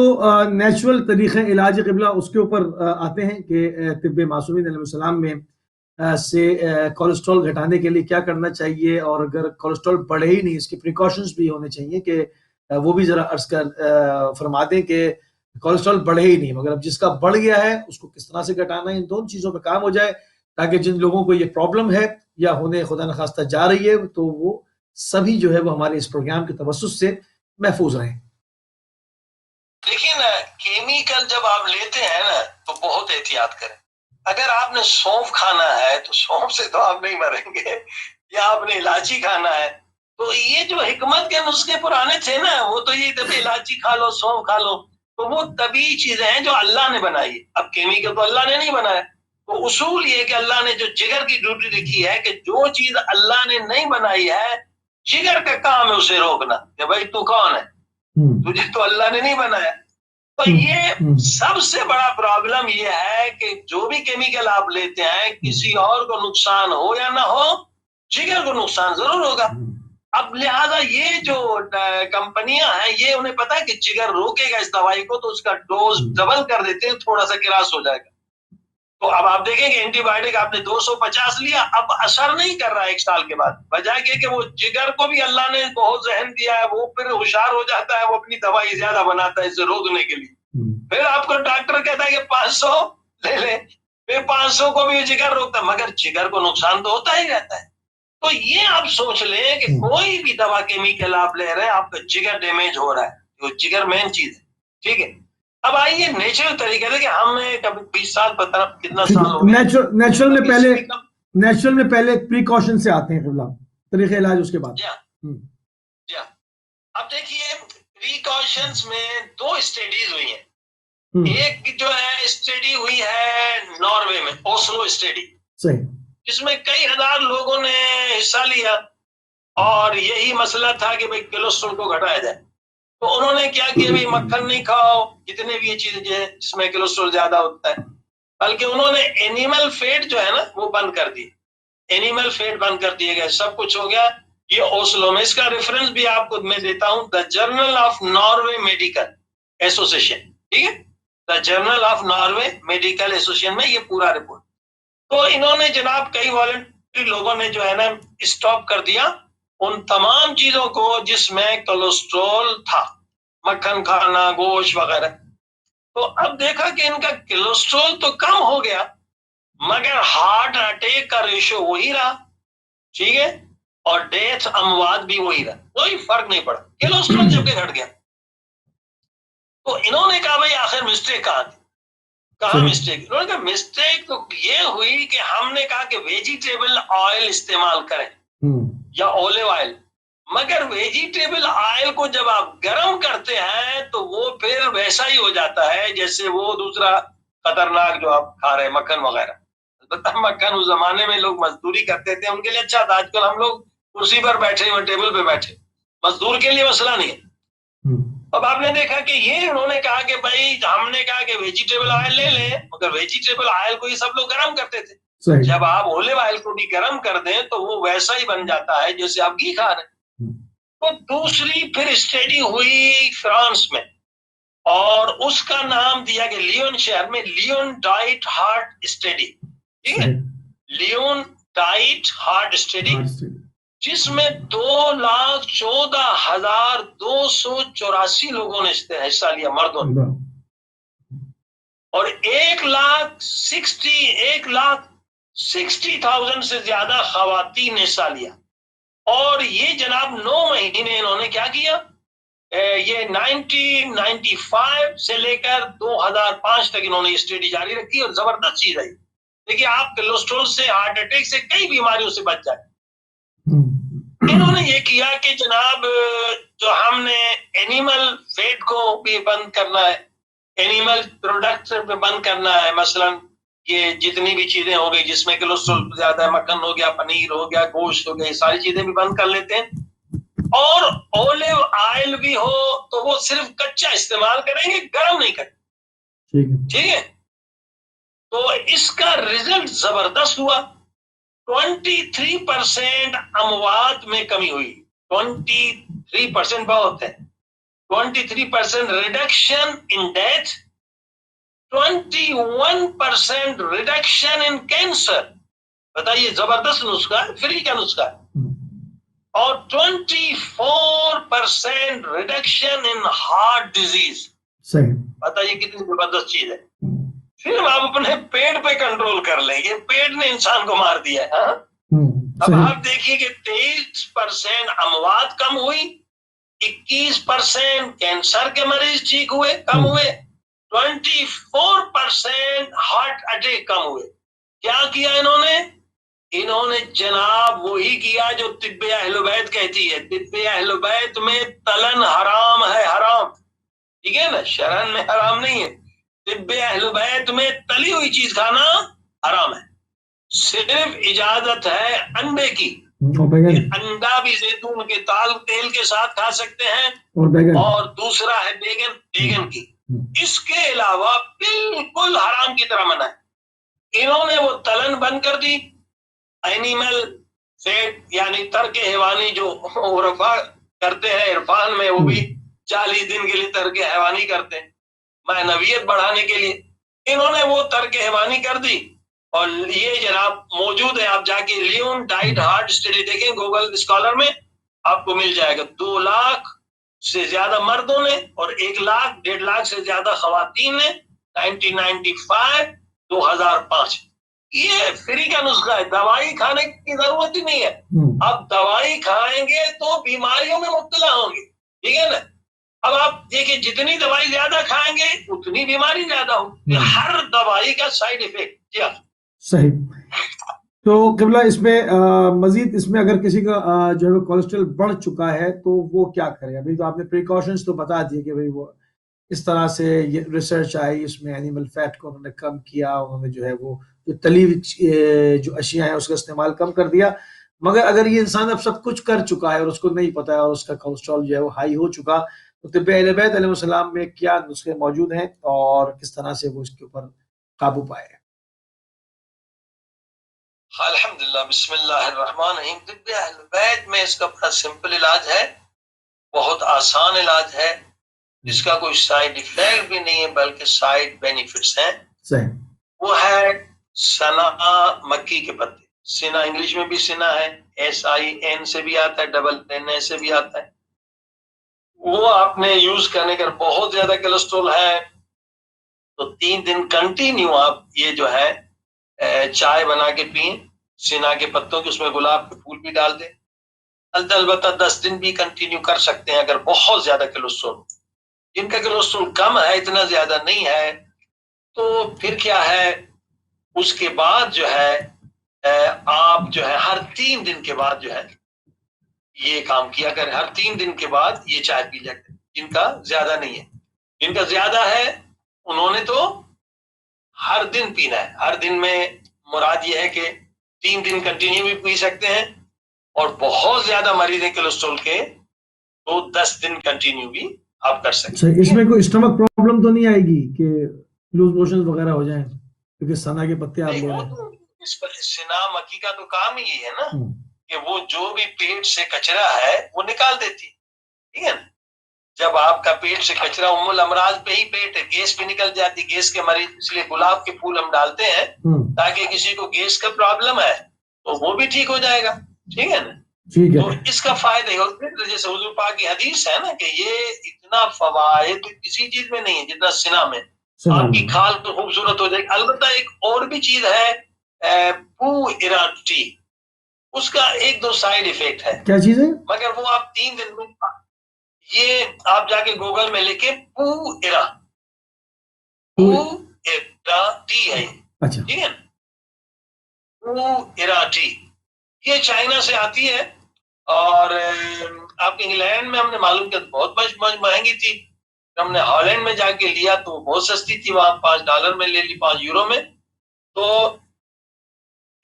नेचुरल तरीक़े इलाज क़िबला उसके ऊपर आते हैं कि तिब्बे मासूमीन अलैहिस्सलाम में से कोलेस्ट्रॉल घटाने के लिए क्या करना चाहिए, और अगर कोलेस्ट्रॉल बढ़े ही नहीं इसके प्रिकॉशंस भी होने चाहिए कि वो भी ज़रा अर्ज़ कर फरमा दें कि कोलेस्ट्रॉल बढ़े ही नहीं, मगर अब जिसका बढ़ गया है उसको किस तरह से घटाना है, इन दोनों चीजों पे काम हो जाए, ताकि जिन लोगों को ये प्रॉब्लम है या होने खुदा न खास्ता जा रही है, तो वो सभी जो है वो हमारे इस प्रोग्राम के तवस्सुस से महफूज रहें। देखिए ना, केमिकल जब आप लेते हैं ना तो बहुत एहतियात करें। अगर आपने सौंफ खाना है तो सौंफ से तो आप नहीं मरेंगे, या आपने इलायची खाना है तो ये जो हिकमत के नुस्खे पुराने थे ना, वो तो ये थे इलायची खा लो, सौंफ खा लो, तो वो तभी चीजें हैं जो अल्लाह ने बनाई। अब केमिकल तो अल्लाह ने नहीं बनाया, तो उसूल ये कि अल्लाह ने जो जिगर की ड्यूटी लिखी है कि जो चीज अल्लाह ने नहीं बनाई है, जिगर का काम है उसे रोकना, कि भाई तू कौन है, तुझे तो अल्लाह ने नहीं बनाया। तो ये सबसे बड़ा प्रॉब्लम ये है कि जो भी केमिकल आप लेते हैं, किसी और को नुकसान हो या ना हो, जिगर को नुकसान जरूर होगा। अब लिहाजा ये जो कंपनियां हैं, ये उन्हें पता है कि जिगर रोकेगा इस दवाई को, तो उसका डोज डबल कर देते हैं, थोड़ा सा क्रॉस हो जाएगा। तो अब आप देखेंगे एंटीबायोटिक आपने 250 लिया, अब असर नहीं कर रहा है 1 साल के बाद, वजह कि वो जिगर को भी अल्लाह ने बहुत जहन दिया है, वो फिर होशियार हो जाता है, वो अपनी दवाई ज्यादा बनाता है इसे रोकने के लिए। फिर आपको डॉक्टर कहता है कि 500 ले ले, फिर 500 को भी जिगर रोकता है, मगर जिगर को नुकसान तो होता ही रहता है। तो ये आप सोच लें कि कोई भी दवा केमिकल आप ले रहे हैं, आपका जिगर डैमेज हो रहा है, तो जिगर मेन चीज है, ठीक है। अब आइए नेचुरल तरीके से, कि हमने कभी 20 साल पता कितना साल हो गया, नेचुरल में पहले प्रिकॉशन से आते हैं किबला, तरीके इलाज उसके बाद। अब देखिए प्रिकॉशंस में 2 स्टडीज हुई हैं। एक जो है स्टडी हुई है नॉर्वे में, ओस्लो स्टडी, सही, जिसमें कई हजार लोगों ने हिस्सा लिया, और यही मसला था कि भाई कोलेस्ट्रॉल को घटाया जाए। तो उन्होंने क्या किया, भाई मक्खन नहीं खाओ, जितने भी ये चीजें जिसमें कोलेस्ट्रॉल ज्यादा होता है, बल्कि उन्होंने एनिमल फैट जो है ना वो बंद कर दी, एनिमल फैट बंद कर दिए गए, सब कुछ हो गया। ये ओस्लो में, इसका रेफरेंस भी आपको मैं देता हूं, the journal of Norway medical association, ठीक है, the journal of Norway medical association में ये पूरा रिपोर्ट। तो इन्होंने जनाब कई वॉलंटरी लोगों ने जो है ना स्टॉप कर दिया उन तमाम चीजों को जिसमें कोलेस्ट्रॉल था, मक्खन खाना, गोश्त वगैरह। तो अब देखा कि इनका कोलेस्ट्रॉल तो कम हो गया, मगर हार्ट अटैक का रेशियो वही रहा, ठीक है, और डेथ अमवात भी वही रहा, कोई फर्क नहीं पड़ा, कोलेस्ट्रॉल जबकि घट गया। तो इन्होंने कहा भाई आखिर मिस्टेक कहाँ मिस्टेक? उन्होंने कहा मिस्टेक तो ये हुई कि हमने कहा कि वेजिटेबल ऑयल इस्तेमाल करें या ऑलिव ऑयल, मगर वेजिटेबल ऑयल को जब आप गर्म करते हैं तो वो फिर वैसा ही हो जाता है जैसे वो दूसरा खतरनाक जो आप खा रहे हैं, मक्खन वगैरह। मक्खन उस जमाने में लोग मजदूरी करते थे, उनके लिए अच्छा था। आजकल हम लोग कुर्सी पर बैठे हुए, टेबल पे बैठे, मजदूर के लिए मसला नहीं है। अब आपने देखा कि ये उन्होंने कहा कि भाई हमने कहा कि वेजिटेबल ऑयल ले लें, मगर वेजिटेबल ऑयल को ही सब लोग गर्म करते थे। जब आप ओलिव ऑयल को भी गर्म कर दें तो वो वैसा ही बन जाता है जैसे आप घी खा रहे हैं। तो दूसरी फिर स्टडी हुई फ्रांस में, और उसका नाम दिया गया लियोन शहर में, लियोन डाइट हार्ट स्टडी, ठीक है, लियोन डाइट हार्ट स्टडी, जिसमें 2,14,284 लोगों ने हिस्सा लिया, मर्दों ने, और 1,60,000 से ज्यादा खवातीन ने हिस्सा लिया। और ये जनाब 9 महीने इन्होंने क्या किया, ये 1995 से लेकर 2005 तक इन्होंने स्टडी जारी रखी, और जबरदस्त चीज है। देखिए आप कोलेस्ट्रॉल से, हार्ट अटैक से, कई बीमारियों से बच जाए। इन्होंने ये किया कि जनाब जो हमने एनिमल फैट को भी बंद करना है, एनिमल प्रोडक्ट पे बंद करना है, मसलन ये जितनी भी चीजें हो गई जिसमें कोलेस्ट्रॉल ज्यादा है, मक्खन हो गया, पनीर हो गया, गोश्त हो गया, ये सारी चीजें भी बंद कर लेते हैं। और ओलिव ऑयल भी हो तो वो सिर्फ कच्चा इस्तेमाल करेंगे, गर्म नहीं करेंगे, ठीक है। तो इसका रिजल्ट जबरदस्त हुआ, 23% अमवात में कमी हुई, 23% बहुत है, 23% reduction in death, 21% reduction in cancer. बताइए, जबरदस्त नुस्खा है, फ्री का नुस्खा है। और 24% रिडक्शन इन हार्ट डिजीज। बताइए कितनी जबरदस्त चीज है। फिर आप अपने पेट पे कंट्रोल कर लेंगे, पेट ने इंसान को मार दिया है। अब आप देखिए कि 23% अमवात कम हुई, 21% कैंसर के मरीज ठीक हुए, कम हुए, 24% हार्ट अटैक कम हुए। क्या किया इन्होंने? इन्होंने जनाब वही किया जो तिब्बे अहले बैत कहती है। तिब्बे अहले बैत में तलन हराम है, हराम, ठीक है ना, शरन में हराम नहीं है। तिब्बे अहले बैत में तली हुई चीज खाना हराम है, सिर्फ इजाजत है अंडे की। अंडा भी जैतून के तेल के साथ खा सकते हैं, और दूसरा है बैगन, बैगन की। इसके अलावा बिल्कुल हराम की तरह मना है। इन्होंने वो तलन बंद कर दी। एनिमल फैट यानी तर्क हैवानी जो उर्फा करते हैं इरफान में, वो भी 40 दिन के लिए तर्क हैवानी करते हैं मानवियत बढ़ाने के लिए। इन्होंने वो तर्क हैवानी कर दी, और ये जनाब मौजूद है, आप जाके लियोन डाइट हार्ट स्टडी देखें गूगल स्कॉलर में, आपको मिल जाएगा। 2 लाख से ज्यादा मर्दों ने और 1 लाख 1.5 लाख से ज्यादा खवातीन ने 1995 2005। ये फ्री का नुस्खा है, दवाई खाने की जरूरत ही नहीं है। अब दवाई खाएंगे तो बीमारियों में मुब्तला होंगे, ठीक है ना। अब आप देखिए जितनी दवाई ज्यादा खाएंगे उतनी बीमारी ज्यादा होगी। हर दवाई का साइड इफेक्ट। जी हाँ, सही। तो क़िबला इसमें मजीद इसमें अगर किसी का जो है कोलेस्ट्रॉल बढ़ चुका है तो वो क्या करे? अभी तो आपने प्रिकॉशंस तो बता दिए कि भाई वो इस तरह से ये रिसर्च आई, इसमें एनिमल फैट को उन्होंने कम किया, उन्होंने जो है वो जो तली जो अशिया है उसका इस्तेमाल कम कर दिया। मगर अगर ये इंसान अब सब कुछ कर चुका है और उसको नहीं पता है और उसका कोलेस्ट्रॉल जो है वो हाई हो चुका, तो तिब्बे अहले बैत अलैहिस्सलाम में क्या नुस्खे मौजूद हैं और किस तरह से वो इसके ऊपर काबू पाए? अल्हम्दुलिल्लाह, बिस्मिल्लाहिर्रहमानिर्रहीम। तिब्बे अहले बैत में इसका बड़ा सिंपल इलाज है, बहुत आसान इलाज है, जिसका कोई साइड इफेक्ट भी नहीं है बल्कि साइड बेनिफिट्स हैं। सही। वो है सना मक्की के पत्ते। सिना इंग्लिश में भी सिना है, SIN से भी आता है, NA से भी आता है। वो आपने यूज करने का, बहुत ज्यादा कोलेस्ट्रॉल है तो 3 दिन कंटिन्यू आप ये जो है चाय बना के पिए, सिना के पत्तों के, उसमें गुलाब के फूल भी डाल दें। अलबत्ता 10 दिन भी कंटिन्यू कर सकते हैं अगर बहुत ज्यादा कोलेस्ट्रॉल। जिनका कोलेस्ट्रॉल कम है, इतना ज्यादा नहीं है, तो फिर क्या है, उसके बाद जो है आप जो है हर 3 दिन के बाद जो है ये काम किया करें। हर 3 दिन के बाद ये चाय पी लिया करें। जिनका ज्यादा नहीं है, जिनका ज्यादा है उन्होंने तो हर दिन पीना है। हर दिन में मुराद ये है कि 3 दिन कंटिन्यू भी पी सकते हैं, और बहुत ज्यादा मरीज है कोलेस्ट्रॉल के तो 10 दिन कंटिन्यू भी आप कर सकते हैं। इसमें कोई स्टमक प्रॉब्लम तो नहीं आएगी कि लूज मोशन वगैरह हो जाए, क्योंकि सना के पत्ते आप ले रहे हैं? सिना मक्की का तो काम ही है ना कि वो जो भी पेट से कचरा है वो निकाल देती है, ठीक है ना। जब आपका पेट से कचरा, उम्मुल अमराज पे ही पेट है, गैस भी निकल जाती, गैस के मरीज, इसलिए गुलाब के फूल हम डालते हैं ताकि किसी को गैस का प्रॉब्लम है तो वो भी ठीक हो जाएगा, ठीक है ना। ठीक है। तो इसका फायदा है, जैसे हुजूर पाक की हदीस है ना कि ये इतना फवायद किसी चीज में नहीं है जितना सिना में। आपकी खाल तो खूबसूरत हो जाएगी। अलबत्ता एक और भी चीज है, पू-इरा टी, उसका 1-2 साइड इफेक्ट है। क्या चीज है? मगर वो आप 3 दिन में, ये आप जाके गूगल में लिखे पू-इरा टी है, अच्छा, ठीक है। पू-इरा टी ये चाइना से आती है, और आपके इंग्लैंड में हमने मालूम किया बहुत महंगी थी। हमने हॉलैंड में जाके लिया तो बहुत सस्ती थी, वहां $5 में ले ली, €5 में। तो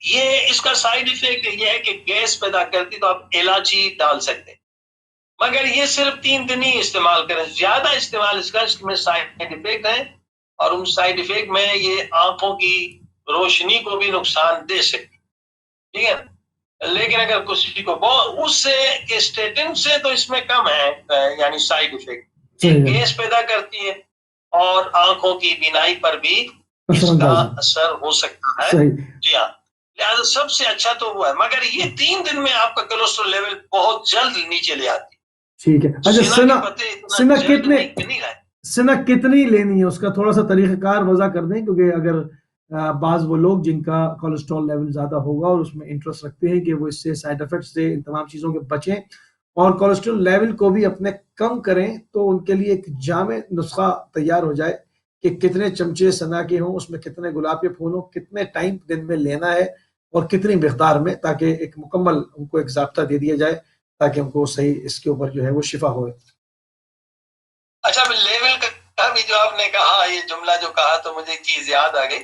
ये इसका साइड इफेक्ट ये है कि गैस पैदा करती, तो आप इलायची डाल सकते हैं, मगर ये सिर्फ 3 दिन ही इस्तेमाल करें। ज्यादा इस्तेमाल इसमें साइड इफेक्ट है, और उन साइड इफेक्ट में ये आंखों की रोशनी को भी नुकसान दे सकती, ठीक है। लेकिन अगर किसी को उससे स्टेटिन से तो इसमें कम है, यानी साइड इफेक्ट। गैस पैदा करती है और आंखों की बीनाई पर भी इसका असर हो सकता है। जी हाँ, लिहाजा सबसे अच्छा तो वो है, मगर ये 3 दिन में आपका कोलेस्ट्रॉल लेवल बहुत जल्द नीचे ले आती है। ठीक है। अच्छा, सिना सिनक कितनी लेनी है उसका थोड़ा सा तरीक़ाकार वज़ा कर दें, क्योंकि अगर बाज़ वो लोग जिनका कोलेस्ट्रॉल लेवल ज़्यादा होगा और उसमें इंटरेस्ट रखते हैं कि वो इससे साइड इफ़ेक्ट से इन तमाम चीज़ों के बचें और कोलेस्ट्रॉल लेवल को भी अपने कम करें, तो उनके लिए एक जामे नुस्खा तैयार हो जाए कि कितने चमचे सना के हों, उसमें कितने गुलाब के फूल हों, कितने टाइम दिन में लेना है और कितनी मिकदार में, ताकि एक मुकम्मल उनको एक ज़ाब्ता दे दिया जाए ताकि उनको सही इसके ऊपर जो है वो शिफा हो। अच्छा, लेवल का भी जो आपने कहा, ये जुमला जो कहा, तो मुझे एक चीज याद आ गई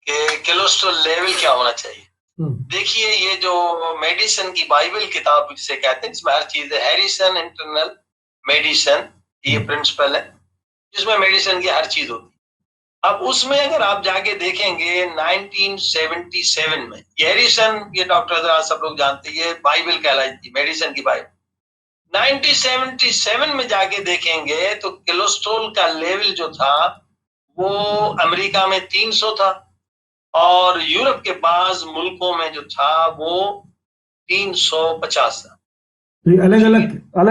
कि कोलेस्ट्रॉल लेवल क्या होना चाहिए। देखिए, ये जो मेडिसिन की बाइबल किताब जिसे कहते हैं, इसमें हर चीज है। हैरिसन इंटरनल मेडिसिन, ये प्रिंसिपल है जिसमें मेडिसिन की हर चीज होती है। अब उसमें अगर आप जाके देखेंगे 1977 में, हैरिसन, ये डॉक्टर सब लोग जानते हैं, ये बाइबल कहलाती, मेडिसिन की बाइबल। 1977 में जाके देखेंगे तो कोलेस्ट्रॉल का लेवल जो था वो अमेरिका में 300 था और यूरोप के बाज़ मुल्कों में जो था वो 350 था। तो अलग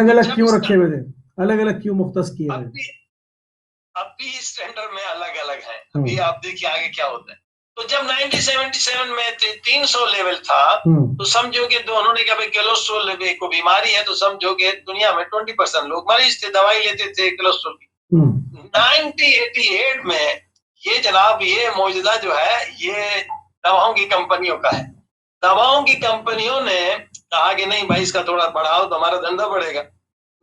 अलग क्यों रखे हुए थे, अलग अलग क्यों मुख्तस किए हैं? अब भी स्टैंडर्ड में अलग अलग है। अभी आप देखिए आगे क्या होता है। तो जब 1977 में 300 लेवल था तो समझो कि उन्होंने कहा भाई कोलेस्ट्रॉल को बीमारी है, तो समझो कि दुनिया में 20% लोग मरीज थे, दवाई लेते थे कोलेस्ट्रॉल की। 1988 में ये जनाब, ये मौजूदा जो है, ये दवाओं की कंपनियों का है। दवाओं की कंपनियों ने कहा कि नहीं भाई, इसका थोड़ा बढ़ाओ तो हमारा धंधा बढ़ेगा।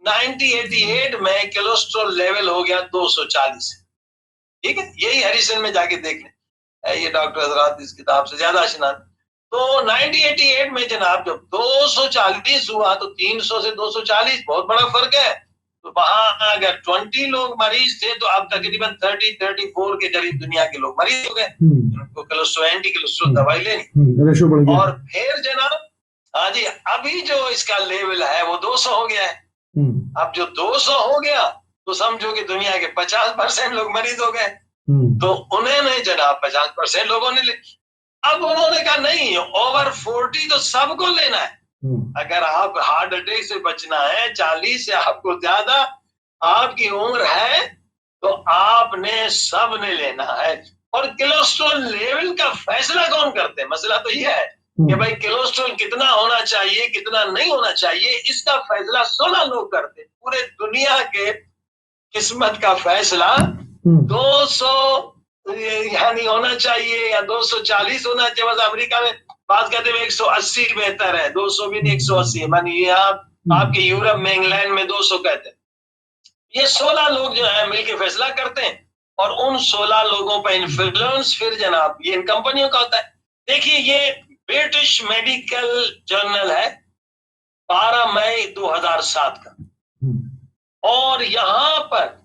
1988 में कोलेस्ट्रॉल लेवल हो गया 240। ठीक है, यही हैरिसन में जाके देख लें, ये डॉक्टर हजरात इस किताब से ज्यादा आशना। तो 1988 में जनाब जब 240 हुआ तो 300 से 240 बहुत बड़ा फर्क है। तो वहां अगर 20 लोग मरीज थे तो अब तकरीबन 34 के करीब दुनिया के लोग मरीज हो गए। उनको कोलेस्ट्रॉल, एंटी कोलेस्ट्रॉल दवाई लेनी। और फिर जनाब, हाँ जी, अभी जो इसका लेवल है वो 200 हो गया है। अब जो 200 हो गया तो समझो कि दुनिया के 50% लोग मरीज हो गए। तो उन्होंने जनाब 50% लोगों ने ले, अब उन्होंने कहा नहीं, ओवर 40 तो सबको लेना है। अगर आप हार्ट अटैक से बचना है, 40 से आपको ज्यादा आपकी उम्र है, तो आपने सबने लेना है। और कोलेस्ट्रॉल लेवल का फैसला कौन करते हैं? मसला तो यह है कि भाई कोलेस्ट्रॉल कितना होना चाहिए, कितना नहीं होना चाहिए, इसका फैसला 16 लोग करते हैं। पूरे दुनिया के किस्मत का फैसला 200 यानी होना चाहिए या 240 होना चाहिए। बस अमेरिका में बात कहते हैं 180 बेहतर है, 200 भी नहीं, 180। मानिए आपके यूरोप में, इंग्लैंड में 200 कहते हैं। ये 16 लोग जो है मिलकर फैसला करते हैं और उन 16 लोगों पर इन्फ्लुएंस फिर जनाब ये इन कंपनियों का होता है। देखिए, ये ब्रिटिश मेडिकल जर्नल है, 12 मई 2007 का, और यहां पर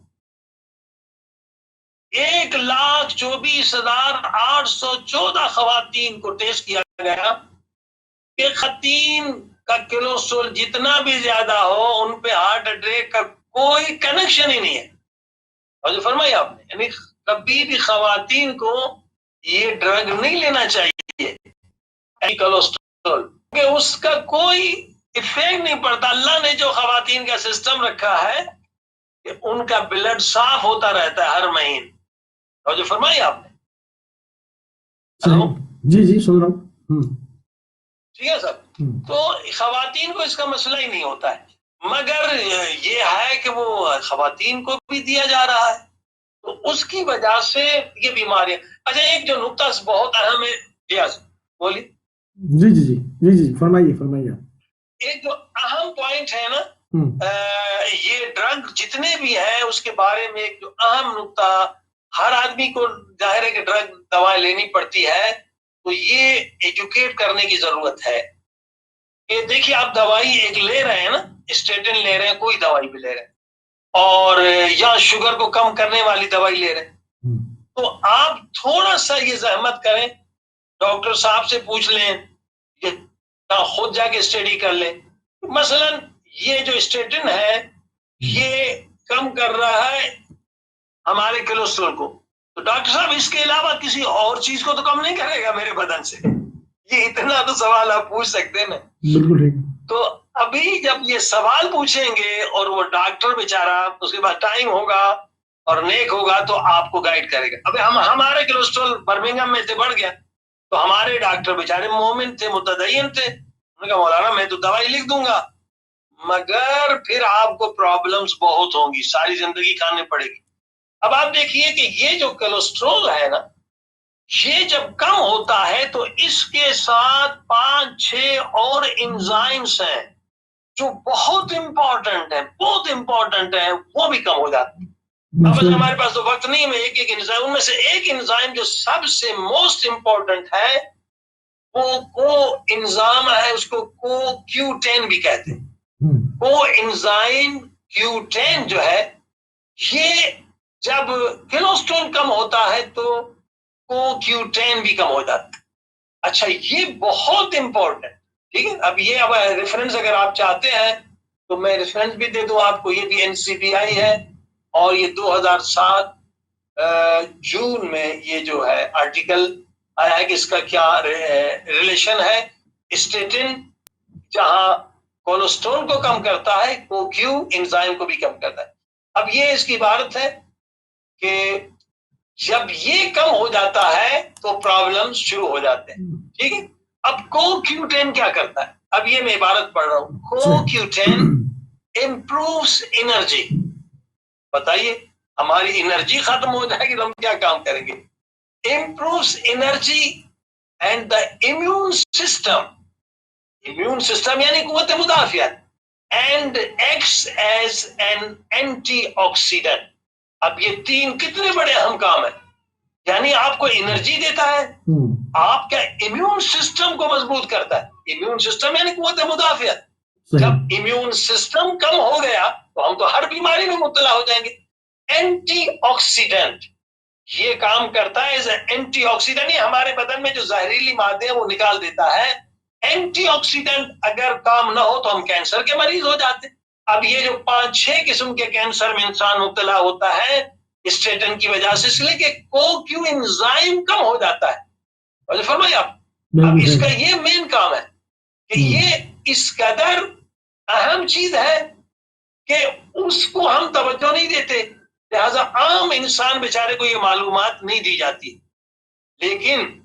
1,24,814 खवातीन को टेस्ट किया गया कि खवातीन का कोलेस्ट्रॉल जितना भी ज्यादा हो उन पे हार्ट अटैक का कोई कनेक्शन ही नहीं है। और जो फरमाया आपने, यानी कभी भी खवातीन को ये ड्रग नहीं लेना चाहिए कोलेस्ट्रॉल, कि उसका कोई इफेक्ट नहीं पड़ता। अल्लाह ने जो खवातीन का सिस्टम रखा है कि उनका ब्लड साफ होता रहता है हर महीने। और जो फरमाई आपने, जी जी सुन रहा हूँ। ठीक है सर। तो खवातीन को इसका मसला ही नहीं होता है, मगर ये है कि वो खवातीन को भी दिया जा रहा है, तो उसकी वजह से ये बीमारियां। अच्छा, एक जो नुक्ता बहुत अहम है, बोलिए। जी जी जी जी जी फरमाइए फरमाइए। एक जो अहम पॉइंट है ना, ये ड्रग जितने भी हैं उसके बारे में एक जो अहम नुक्ता, हर आदमी को जाहिर है कि ड्रग दवाई लेनी पड़ती है, तो ये एजुकेट करने की जरूरत है। ये देखिए, आप दवाई एक ले रहे हैं ना, स्टेटिन ले रहे हैं, कोई दवाई भी ले रहे हैं, और या शुगर को कम करने वाली दवाई ले रहे हैं, तो आप थोड़ा सा ये जहमत करें, डॉक्टर साहब से पूछ लें या खुद जाके स्टडी कर लें। मसलन ये जो स्टेटिन है ये कम कर रहा है हमारे कोलेस्ट्रॉल को, तो डॉक्टर साहब इसके अलावा किसी और चीज को तो कम नहीं करेगा मेरे बदन से? ये इतना तो सवाल आप पूछ सकते हैं ना। बिल्कुल ठीक। तो अभी जब ये सवाल पूछेंगे और वो डॉक्टर बेचारा, उसके बाद टाइम होगा, और नेक होगा तो आपको गाइड करेगा। अबे हमारे कोलेस्ट्रॉल बर्मिंघम में से बढ़ गया, तो हमारे डॉक्टर बेचारे मोमिन थे, मुतदय्यिन थे, उन्होंने कहा मौलाना मैं तो दवाई लिख दूंगा, मगर फिर आपको प्रॉब्लम्स बहुत होंगी, सारी जिंदगी खानी पड़ेगी। अब आप देखिए कि ये जो कोलेस्ट्रॉल है ना, ये जब कम होता है तो इसके साथ 5-6 और एंजाइम्स हैं जो बहुत इंपॉर्टेंट है, बहुत इंपॉर्टेंट है, वो भी कम हो जाते हैं। अब हमारे पास तो वक्त नहीं है, मैं एक एंजाइम, उनमें से एक एंजाइम जो सबसे मोस्ट इंपॉर्टेंट है वो को एंजाइम है, उसको CoQ10 भी कहते हैं। को एंजाइम Q10 जो है, ये जब कोलेस्ट्रॉल कम होता है तो CoQ10 भी कम हो जाता है। अच्छा, ये बहुत इंपॉर्टेंट, ठीक है। अब ये अब रेफरेंस अगर आप चाहते हैं तो मैं रेफरेंस भी दे दूं आपको, ये भी NCBI है और ये 2007 जून में ये जो है आर्टिकल आया है कि इसका क्या रिलेशन है। स्टेटिन जहां कोलेस्ट्रॉल को कम करता है, CoQ एंजाइम को भी कम करता है। अब ये इसकी इबारत है कि जब ये कम हो जाता है तो प्रॉब्लम्स शुरू हो जाते हैं, ठीक है। अब CoQ10 क्या करता है, अब ये मैं इबारत पढ़ रहा हूं, CoQ10 इम्प्रूव्स एनर्जी। बताइए, हमारी एनर्जी खत्म हो जाएगी तो हम क्या काम करेंगे। Improves energy and the immune system, immune system यानी कुव्वत मुदाफिया, and acts as an antioxidant. अब ये तीन कितने बड़े अहम काम है, यानी आपको एनर्जी देता है, आपका इम्यून सिस्टम को मजबूत करता है। इम्यून सिस्टम यानी कुव्वत मुदाफिया। जब इम्यून सिस्टम कम हो गया तो हम तो हर बीमारी में मुब्तला हो जाएंगे। एंटीऑक्सीडेंट ये काम करता है, एज एंटीऑक्सीडेंट, ये हमारे बदन में जो जहरीली मादे हैं वो निकाल देता है। एंटीऑक्सीडेंट अगर काम ना हो तो हम कैंसर के मरीज हो जाते। अब ये जो 5-6 किस्म के कैंसर में इंसान मुब्तला होता है स्टेटिन की वजह से, इसलिए कि CoQ एंजाइम कम हो जाता है। और फरमाइए आप, अब इसका ये मेन काम है कि ये इस कदर अहम चीज है कि उसको हम तवज्जो नहीं देते, लिहाजा आम इंसान बेचारे को ये मालूमात नहीं दी जाती। लेकिन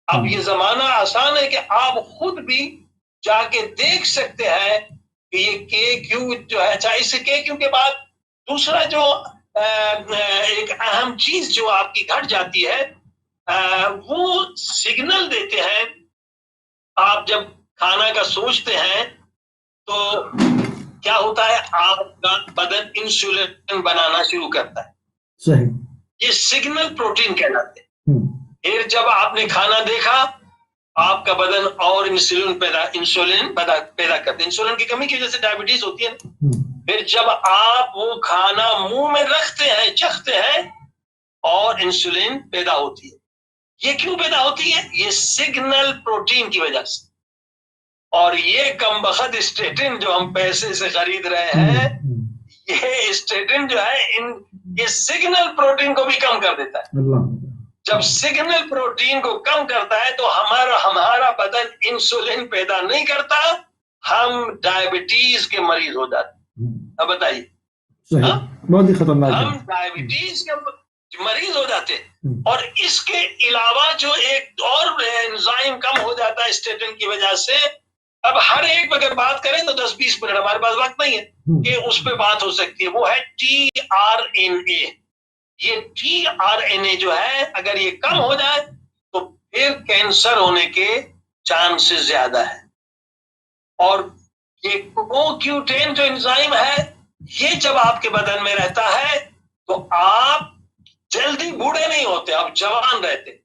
अब ये जमाना आसान है कि आप खुद भी जाके देख सकते हैं कि ये KQ जो है, अच्छा इस KQ के बाद दूसरा जो एक अहम चीज जो आपकी घट जाती है, वो सिग्नल देते हैं। आप जब खाना का सोचते हैं तो क्या होता है, आपका बदन इंसुलिन बनाना शुरू करता है। सही, ये सिग्नल प्रोटीन कहलाते हैं। फिर जब आपने खाना देखा, आपका बदन और इंसुलिन पैदा करते हैं। इंसुलिन की कमी की वजह से डायबिटीज होती है। फिर जब आप वो खाना मुंह में रखते हैं, चखते हैं, और इंसुलिन पैदा होती है। ये क्यों पैदा होती है? ये सिग्नल प्रोटीन की वजह से। और ये कमबख्त स्टेटिन जो हम पैसे से खरीद रहे हैं, ये स्टेटिन जो है ये सिग्नल प्रोटीन को भी कम कर देता है। जब सिग्नल प्रोटीन को कम करता है तो हमारा बदन इंसुलिन पैदा नहीं करता, हम डायबिटीज के मरीज हो जाते। अब बताइए, बहुत ही खतरनाक है, हम डायबिटीज के मरीज हो जाते। और इसके अलावा जो एक और एंजाइम कम हो जाता है स्टेटिन की वजह से। अब हर एक अगर बात करें तो 10-20 मिनट, हमारे पास वक्त नहीं है कि उस पर बात हो सकती है। वो है tRNA। ये tRNA जो है, अगर ये कम हो जाए तो फिर कैंसर होने के चांसेस ज्यादा है। और ये CoQ10 जो एंजाइम है, ये जब आपके बदन में रहता है तो आप जल्दी बूढ़े नहीं होते, आप जवान रहते।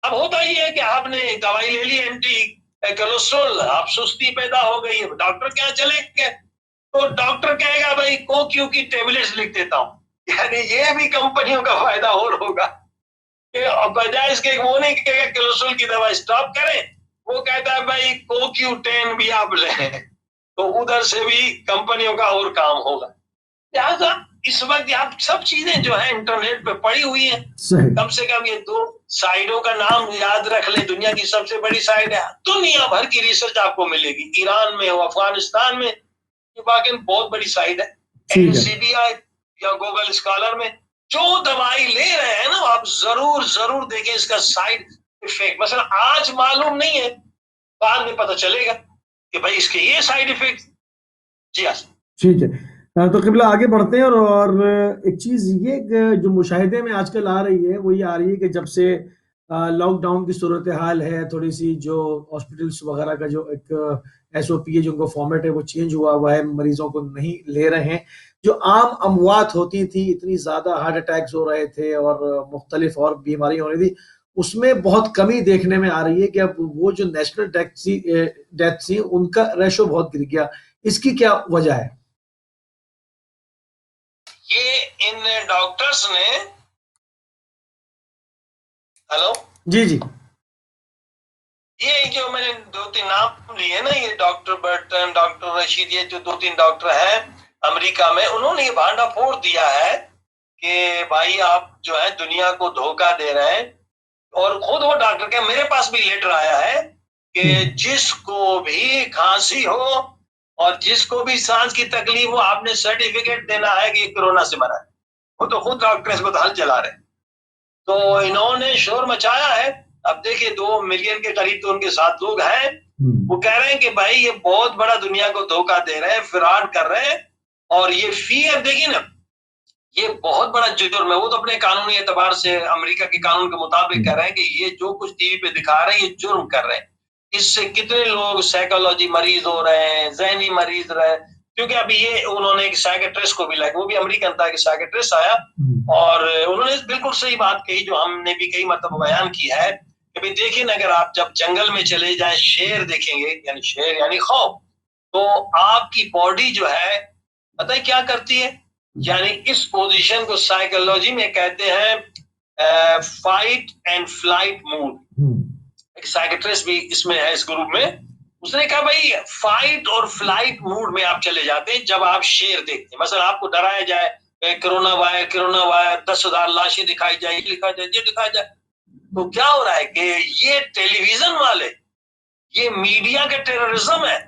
अब होता ही है कि आपने दवाई ले ली एंटी कोलेस्ट्रॉल, आप सुस्ती पैदा हो गई, डॉक्टर क्या चले गए, तो डॉक्टर कहेगा भाई CoQ की टेबलेट्स लिख देता हूं। यानी ये भी कंपनियों का फायदा और होगा कि बजाय इसके वो नहीं कहेगा कोलेस्ट्रॉल की दवा स्टॉप करें, वो कहता है भाई CoQ10 भी आप लें, तो उधर से भी कंपनियों का और काम होगा। लिहाजा इस वक्त आप सब चीजें जो है इंटरनेट पे पड़ी हुई हैं। कम से कम ये 2 साइटों का नाम याद रख ले। दुनिया की सबसे बड़ी साइट है, दुनिया भर की रिसर्च आपको मिलेगी, ईरान में हो, अफगानिस्तान में, ये वाकई बहुत बड़ी साइट है। NCBI या गूगल स्कॉलर में जो दवाई ले रहे हैं ना, आप जरूर जरूर देखें इसका साइड इफेक्ट। मतलब आज मालूम नहीं है, बाद में पता चलेगा कि भाई इसके ये साइड इफेक्ट। जी हाँ, ठीक है। तो क़िबला आगे बढ़ते हैं और एक चीज़ ये कि जो मुशाहिदे में आजकल आ रही है वो ये आ रही है कि जब से लॉकडाउन की सूरत हाल है, थोड़ी सी जो हॉस्पिटल्स वगैरह का जो एक SOP है, जो उनका फॉर्मेट है वो चेंज हुआ है, मरीजों को नहीं ले रहे हैं। जो आम अमवात होती थी, इतनी ज़्यादा हार्ट अटैक्स हो रहे थे और मुख्तलिफ और बीमारी हो रही थी, उसमें बहुत कमी देखने में आ रही है कि अब वो जो नेशनल डेथ थी उनका रेशो बहुत गिर गया। इसकी क्या वजह है? ये इन डॉक्टर्स ने, हेलो जी जी, ये जो मैंने 2-3 नाम लिए ना, ये डॉक्टर बर्टन, डॉक्टर रशीद, ये जो 2-3 डॉक्टर हैं अमेरिका में, उन्होंने ये भांडा फोड़ दिया है कि भाई आप जो है दुनिया को धोखा दे रहे हैं। और खुद वो डॉक्टर के मेरे पास भी लेटर आया है कि जिसको भी खांसी हो और जिसको भी सांस की तकलीफ हो, आपने सर्टिफिकेट देना है कि कोरोना से मरा है। वो तो खुद डॉक्टर अस्पताल चला रहे हैं। तो इन्होंने शोर मचाया है। अब देखिए 2 मिलियन के करीब तो उनके साथ लोग हैं। वो कह रहे हैं कि भाई ये बहुत बड़ा दुनिया को धोखा दे रहे हैं, फ्रॉड कर रहे हैं। और ये फियर देखिए ना, ये बहुत बड़ा जुर्म है। वो तो अपने कानूनी एतबार से अमेरिका के कानून के मुताबिक कह रहे हैं कि ये जो कुछ टीवी पे दिखा रहे हैं ये जुर्म कर रहे हैं। इससे कितने लोग साइकोलॉजी मरीज हो रहे हैं, जहनी मरीज रहे। क्योंकि अभी ये उन्होंने एक साइकेट्रिस्ट को भी लाया, वो भी अमेरिकन था कि साइकेट्रिस्ट आया और उन्होंने बिल्कुल सही बात कही जो हमने भी कई मतलब बयान की है कि भाई देखिए ना, अगर आप जब जंगल में चले जाएं, शेर देखेंगे, यानी शेर यानी खौफ, तो आपकी बॉडी जो है पता है क्या करती है? यानी इस पोजीशन को साइकोलॉजी में कहते हैं फाइट एंड फ्लाइट मूड। एक साइकेट्रिस्ट भी इसमें है, इस ग्रुप में। उसने कहा भाई फाइट और फ्लाइट मूड में आप चले जाते हैं जब आप शेर देखते हैं। मतलब आपको डराया जाए, कोरोना वायर 10,000 लाशें दिखाई जाए, ये दिखाया जाए, तो क्या हो रहा है कि ये टेलीविजन वाले, ये मीडिया का टेररिज्म है,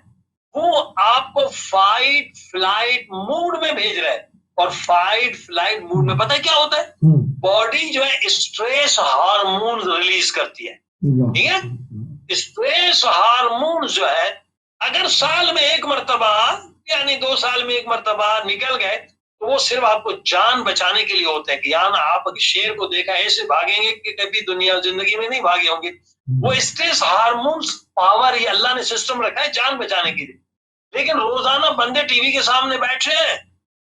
वो आपको फाइट फ्लाइट मूड में भेज रहे हैं। और फाइट फ्लाइट मूड में पता है क्या होता है? बॉडी जो है स्ट्रेस हार्मोन रिलीज करती है। ठीक है, स्ट्रेस हार्मोन जो है अगर साल में एक मर्तबा यानी 2 साल में एक मर्तबा निकल गए तो वो सिर्फ आपको जान बचाने के लिए होते हैं कि यार आप शेर को देखा ऐसे भागेंगे कि कभी दुनिया जिंदगी में नहीं भागे होंगे। वो स्ट्रेस हार्मोन्स पावर ये अल्लाह ने सिस्टम रखा है जान बचाने के लिए। लेकिन रोजाना बंदे टीवी के सामने बैठे हैं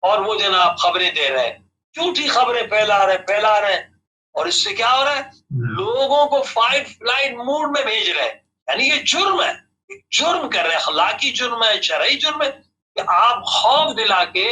और वो जनाब खबरें दे रहे हैं, झूठी खबरें फैला रहे हैं। और इससे क्या हो रहा है? लोगों को फाइट फ्लाइट मूड में भेज रहे हैं। यानी ये जुर्म है, जुर्म कर रहे हैं, अखलाकी जुर्म है, शरई जुर्म है कि आप खौफ दिला के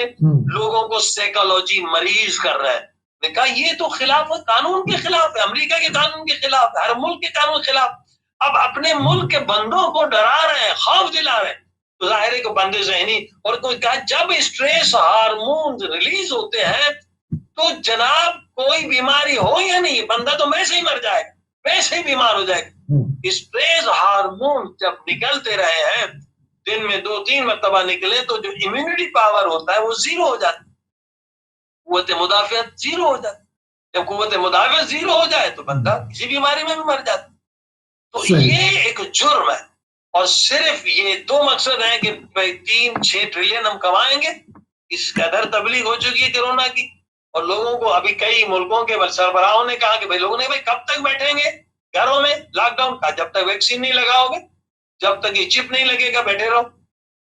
लोगों को साइकोलॉजी मरीज कर रहे हैं। देखा ये तो खिलाफ है, कानून के खिलाफ है, अमेरिका के कानून के खिलाफ है, हर मुल्क के कानून के खिलाफ। अब अपने मुल्क के बंदों को डरा रहे हैं, खौफ दिला रहे हैं, तो जाहिर है कि बंदे ज़हनी। और कोई कहा जब स्ट्रेस हार्मोन रिलीज होते हैं तो जनाब कोई बीमारी हो या नहीं, बंदा तो वैसे ही मर जाएगा, वैसे ही बीमार हो जाएगा। स्ट्रेस हार्मोन जब निकलते रहे हैं, दिन में 2-3 मरतबा निकले, तो जो इम्यूनिटी पावर होता है वो जीरो हो जाता है, कुव्वत मुदाफियत जीरो हो जाती। जब कुव्वत मुदाफियत जीरो हो जाए तो बंदा किसी बीमारी में भी मर जाता। तो ये एक जुर्म है। और सिर्फ ये 2 मकसद है कि भाई 3-6 ट्रिलियन हम कमाएंगे। इस कदर तबलीग हो चुकी है कोरोना की। और लोगों को अभी कई मुल्कों के सरबराहों ने कहा कि भाई लोगों ने भाई कब तक बैठेंगे घरों में लॉकडाउन का, जब तक वैक्सीन नहीं लगाओगे, जब तक ये चिप नहीं लगेगा बैठे रहो।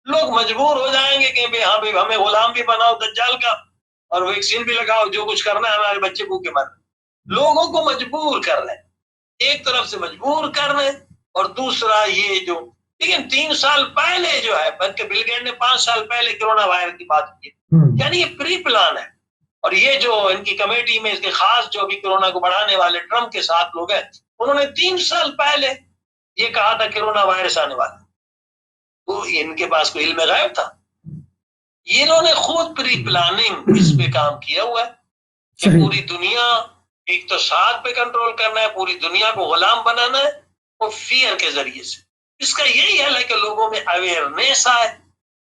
लोग मजबूर हो जाएंगे कि भाई हाँ भाई हमें गुलाम भी बनाओ दज्जाल का और वैक्सीन भी लगाओ, जो कुछ करना है, हमारे बच्चे भूखे मर। लोगों को मजबूर कर रहे हैं, एक तरफ से मजबूर कर रहे हैं और दूसरा ये जो। लेकिन 3 साल पहले जो है, बल्कि बिल गेट्स ने 5 साल पहले कोरोना वायरस की बात की, यानी ये प्री प्लान है। और ये जो इनकी कमेटी में इसके खास जो अभी कोरोना को बढ़ाने वाले ट्रम्प के साथ लोग हैं, उन्होंने 3 साल पहले ये कहा था कोरोना वायरस आने वाला। तो इनके पास कोई इल्म गायब था? ये इन्होंने खुद प्री प्लानिंग इस पे काम किया हुआ है कि पूरी दुनिया इक्तसाद पे कंट्रोल करना है, पूरी दुनिया को गुलाम बनाना है और फियर के जरिए से। इसका यही हल है कि लोगों में अवेयरनेस आए।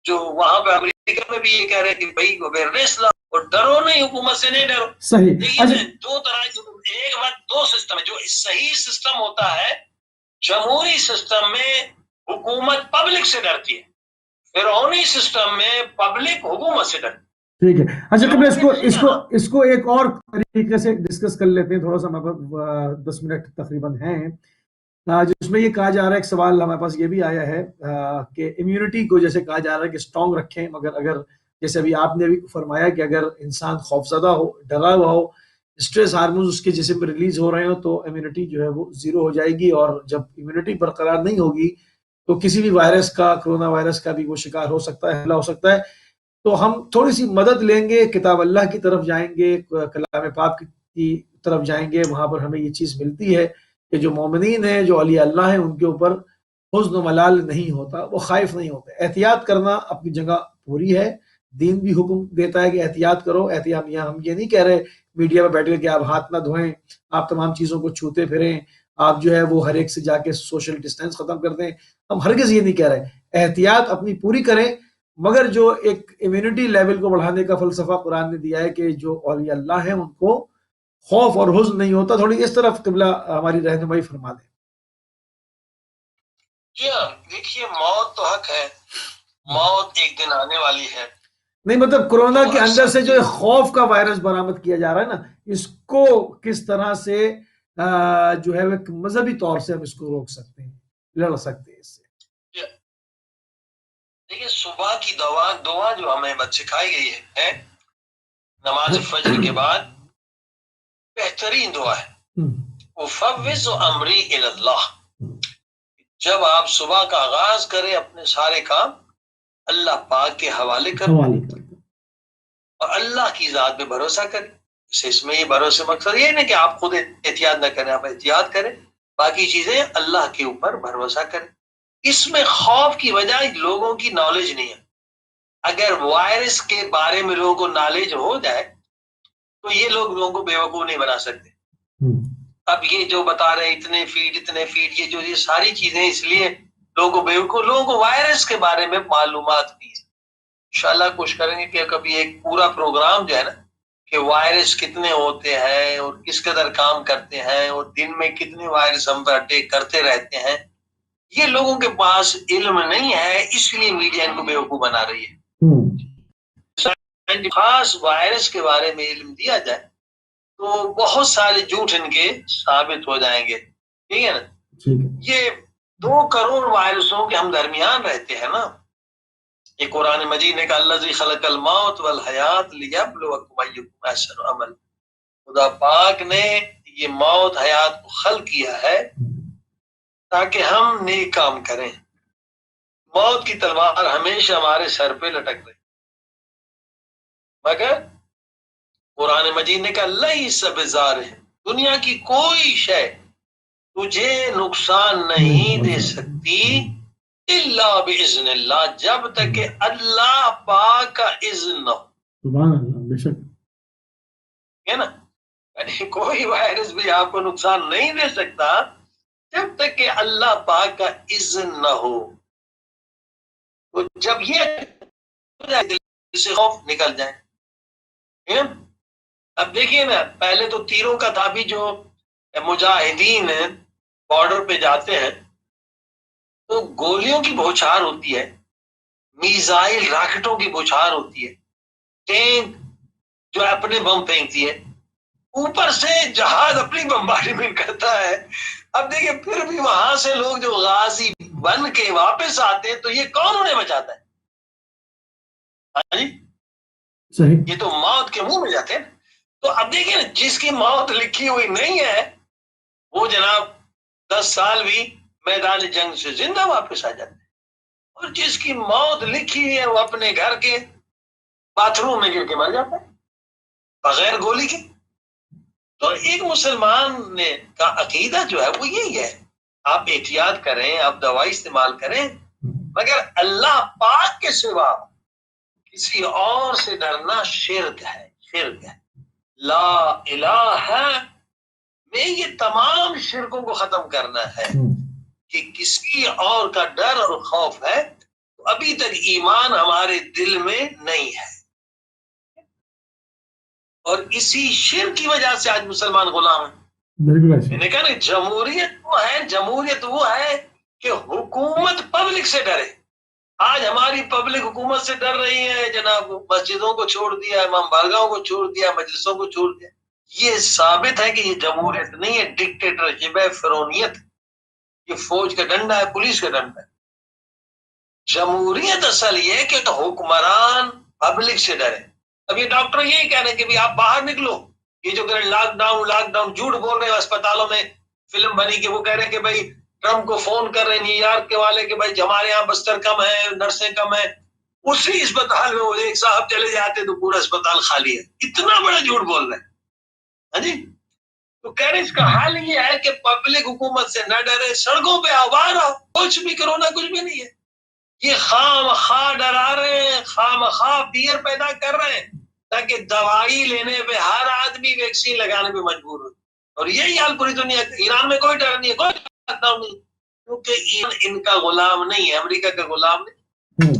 जो वहां पे अमेरिका में भी ये कह रहे हैं कि भाई अवेयरनेस लाओ। और डरो नहीं, हुकूमत से नहीं डरो। सही। देखिए दो तरह के, एक बात, दो सिस्टम है। जो सही सिस्टम होता है, जमहूरी सिस्टम में हुकूमत पब्लिक से डरती है, फिरौनी सिस्टम में पब्लिक हुकूमत से डरती है। ठीक है। अच्छा कभी इसको एक और तरीके से डिस्कस कर लेते हैं, थोड़ा सा हमारे पास 10 मिनट तकरीबन हैं, जिसमें ये कहा जा रहा है, एक सवाल हमारे पास ये भी आया है कि इम्यूनिटी को जैसे कहा जा रहा है कि स्ट्रांग रखें, मगर अगर जैसे अभी आपने भी फरमाया कि अगर इंसान खौफजदा हो, डरा हुआ हो, स्ट्रेस हार्मोन उसके जिस्म में रिलीज हो रहे हो, तो इम्यूनिटी जो है वो जीरो हो जाएगी, और जब इम्यूनिटी बरकरार नहीं होगी तो किसी भी वायरस का, कोरोना वायरस का भी वो शिकार हो सकता है, हमला हो सकता है। तो हम थोड़ी सी मदद लेंगे, किताब अल्लाह की तरफ जाएंगे, कलाम पाक की तरफ जाएंगे, वहां पर हमें ये चीज मिलती है कि जो मोमिनीन है, जो अली अल्लाह है, उनके ऊपर हुज़्न मलाल नहीं होता, वो खाइफ नहीं होते। एहतियात करना अपनी जगह पूरी है, दीन भी हुक्म देता है कि एहतियात करो। एहतियात यहाँ हम ये नहीं कह रहे मीडिया में बैठ कर कि आप हाथ ना धोएं, आप तमाम चीजों को छूते फिरें, आप जो है वो हर एक से जाके सोशल डिस्टेंस खत्म कर दें, हम हरगिज ये नहीं कह रहे। एहतियात अपनी पूरी करें, मगर जो एक इम्यूनिटी लेवल को बढ़ाने का फलसफा कुरान ने दिया है कि जो औलिया अल्लाह है उनको खौफ और हुज़्न नहीं होता, थोड़ी इस तरफ किबला हमारी रहनुमाई फरमा दें। देखिए, मौत तो हक है, मौत एक दिन आने वाली है। नहीं मतलब कोरोना के अंदर से जो खौफ का वायरस बरामद किया जा रहा है ना, इसको किस तरह से जो है मजहबी तौर से हम इसको रोक सकते हैं, लड़ सकते हैं इससे। देखिए, सुबह की दुआ जो हमें सिखाई गई है नमाज फजर के बाद, बेहतरीन दुआ है, उफ़व्विज़ अमरी इलल्लाह। जब आप सुबह का आगाज करें, अपने सारे काम अल्लाह पाक के हवाले करें और अल्लाह की जात पे भरोसा करें। इसमें ये भरोसे मकसद ये नहीं कि आप खुद एहतियात न करें, आप एहतियात करें, बाकी चीजें अल्लाह के ऊपर भरोसा करें। इसमें खौफ की वजह लोगों की नॉलेज नहीं है। अगर वायरस के बारे में लोगों को नॉलेज हो जाए तो ये लोगों को बेवकूफ नहीं बना सकते। अब ये जो बता रहे इतने फीट ये सारी चीजें इसलिए लोगों को वायरस के बारे में मालूमात नहीं है। इंशाल्लाह कोशिश करेंगे कि कभी एक पूरा प्रोग्राम जो है ना, कि वायरस कितने होते हैं और किस कदर काम करते हैं और दिन में कितने वायरस हम पर अटैक करते रहते हैं, ये लोगों के पास इल्म नहीं है, इसलिए मीडिया इनको बेवकूफ बना रही है। खास वायरस के बारे में इल्म दिया जाए तो बहुत सारे झूठ इनके साबित हो जाएंगे, ठीक है ना। ये 2 करोड़ वायरसों के हम दरमियान रहते हैं ना। ये कुरान मजीद ने कहा, अल्लज़ी खलक़ल मौत वल हयात लियब्लुवकुम अय्युकुम अहसनु अमल। खुदा पाक ने ये मौत हयात को खल्क़ किया है ताकि हम नेक काम करें। मौत की तलवार हमेशा हमारे सर पे लटक रही, मगर कुरान मजीद ने कहा, लैसा बिज़ार है, दुनिया की कोई शय तुझे नुकसान नहीं दे सकती इल्ला बिइज़्निल्लाह, जब तक कि अल्लाह पाक का इज़्न हो। सुभान अल्लाह, बेशक है ना। यानी कोई वायरस भी आपको नुकसान नहीं दे सकता जब तक कि अल्लाह पाक का इज़्न न हो। तो जब ये दिल से खौफ निकल जाए, अब देखिए ना, पहले तो तीरों का था, भी जो मुजाहिदीन बॉर्डर पे जाते हैं तो गोलियों की बौछार होती है, मिसाइल रॉकेटों की बौछार होती है, टैंक जो अपने बम फेंकती है, ऊपर से जहाज अपनी बमबारी करता है। अब देखिए, फिर भी वहां से लोग जो गाजी बन के वापस आते हैं, तो ये कौन उन्हें बचाता है? सही। ये तो मौत के मुंह में जाते हैं। तो अब देखिए, जिसकी मौत लिखी हुई नहीं है वो जनाब 10 साल भी मैदान जंग से जिंदा वापस आ जाते हैं, और जिसकी मौत लिखी है वो अपने घर के बाथरूम में गिर के मर जाता है बगैर गोली के। तो एक मुसलमान ने का अकीदा जो है वो यही है, आप एहतियात करें, आप दवाई इस्तेमाल करें, मगर अल्लाह पाक के सिवा किसी और से डरना शिर्क है, शिर्क है। ला इलाहा में ये तमाम शिरकों को खत्म करना है कि किसी और का डर और खौफ है, तो अभी तक ईमान हमारे दिल में नहीं है। और इसी शिर की वजह से आज मुसलमान गुलाम है। मैंने कहा ना, जमहूरियत वो है कि हुकूमत पब्लिक से डरे। आज हमारी पब्लिक हुकूमत से डर रही है जनाब, मस्जिदों को छोड़ दिया, इमाम बारगाहों को छोड़ दिया, मजलिसों को छोड़ दिया। ये साबित है कि ये जमहूरियत नहीं है, डिक्टेटरशिप है, फिरौनियत। ये फौज का डंडा है, पुलिस का डंडा है। जमहूरियत असल ये है कि हुक्मरान पब्लिक से डरे। अब ये डॉक्टर यही कह रहे हैं कि भाई आप बाहर निकलो, ये जो कह रहे लॉकडाउन झूठ बोल रहे हैं। अस्पतालों में फिल्म बनी कि वो कह रहे हैं कि भाई ट्रम्प को फोन कर रहे हैं न्यूयॉर्क के वाले कि भाई हमारे यहाँ बस्तर कम है, नर्सें कम है। उसी अस्पताल में वो एक साहब चले जाते तो पूरा अस्पताल खाली है। इतना बड़ा झूठ बोल रहे हैं। हाँ जी, तो कह रहे इसका हाल ये है कि पब्लिक हुकूमत से न डरे, सड़कों पे आओ, बाहर आओ, कुछ भी कोरोना कुछ भी नहीं है। ये खामखा डरा रहे हैं, खामखा फियर पैदा कर रहे हैं ताकि दवाई लेने पे हर आदमी वैक्सीन लगाने पे मजबूर हो। और यही हाल पूरी दुनिया का। ईरान में कोई डर नहीं है, कोई लॉकडाउन नहीं, क्योंकि ईरान इनका गुलाम नहीं है, अमेरिका का गुलाम नहीं।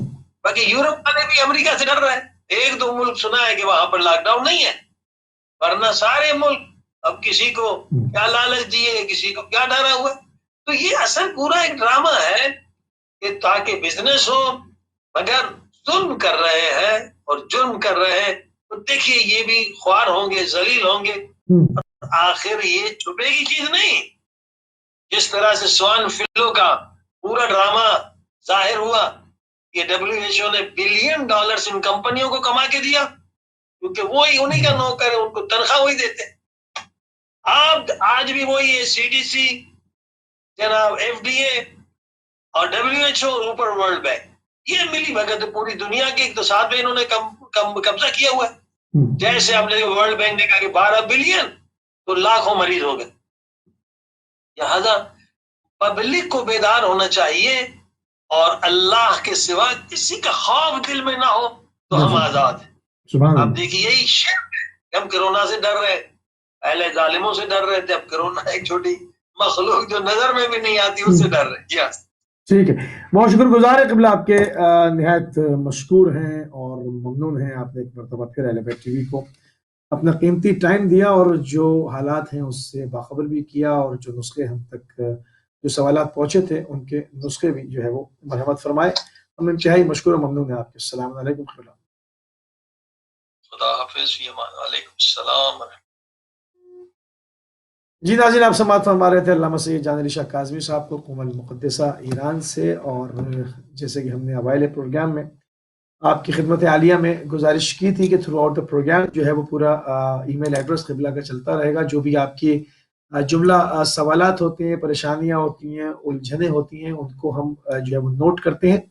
बाकी यूरोप वाले भी अमेरिका से डर रहे हैं। एक दो मुल्क सुना है कि वहां पर लॉकडाउन नहीं है, वरना सारे मुल्क अब किसी को क्या लालच दिए, किसी को क्या डरा हुआ। तो ये असल पूरा एक ड्रामा है कि ताकि बिजनेस हो, मगर जुल्म कर रहे हैं और जुर्म कर रहे हैं। तो देखिए ये भी ख्वार होंगे, जलील होंगे। आखिर ये छुपेगी चीज नहीं। जिस तरह से स्वाइन फ्लू का पूरा ड्रामा जाहिर हुआ कि WHO ने $1 बिलियन इन कंपनियों को कमा के दिया, क्योंकि वो ही उन्हीं का नौकर है, उनको तनख्वाह वही देते हैं। अब आज भी वही है, CDC जनाब, FDA और WHO ऊपर वर्ल्ड बैंक, ये मिली भगत पूरी दुनिया के इक़्तिसाद में इन्होंने कब्जा किया हुआ है। जैसे आपने वर्ल्ड बैंक ने कहा कि 12 बिलियन, तो लाखों मरीज हो गए। लिहाजा पब्लिक को बेदार होना चाहिए और अल्लाह के सिवा किसी का खौफ दिल में ना हो तो हम आजाद हैं। अब देखिए यही शिर्क है। हम कोरोना से डर रहे, पहले जालिमों से डर रहे थे, अब कोरोना एक छोटी मखलूक जो नजर में भी नहीं आती उससे डर रहे। ठीक है, बहुत शुक्रगुजार है क़िबला आपके, निहायत मशकूर हैं और ममनून हैं। आपने एक मरतबा फिर एलेवेट TV को अपना कीमती टाइम दिया और जो हालात हैं उससे बाखबर भी किया, और जो नुस्खे हम तक जो सवालात पहुंचे थे उनके नुस्खे भी जो है वो मरहमत फरमाए। हम इंतहाई मशकूर और ममनून हैं आपके। अस्सलाम वालेकुम। खुदा हाफिज़। वालेकुम सलाम। जी नाज़रीन, आप समाअत फरमा रहे थे अल्लामा सैयद जान अली शाह काज़मी साहब को कुम्मल मुक़द्दसा ईरान से। और जैसे कि हमने अवाइल प्रोग्राम में आपकी खिदमत आलिया में गुजारिश की थी कि थ्रू आउट द प्रोग्राम जो है वो पूरा ईमेल एड्रेस क़िबला का चलता रहेगा। जो भी आपकी जुमला सवालात होते हैं, परेशानियाँ होती हैं, उलझनें होती हैं, उनको हम जो है वो नोट करते हैं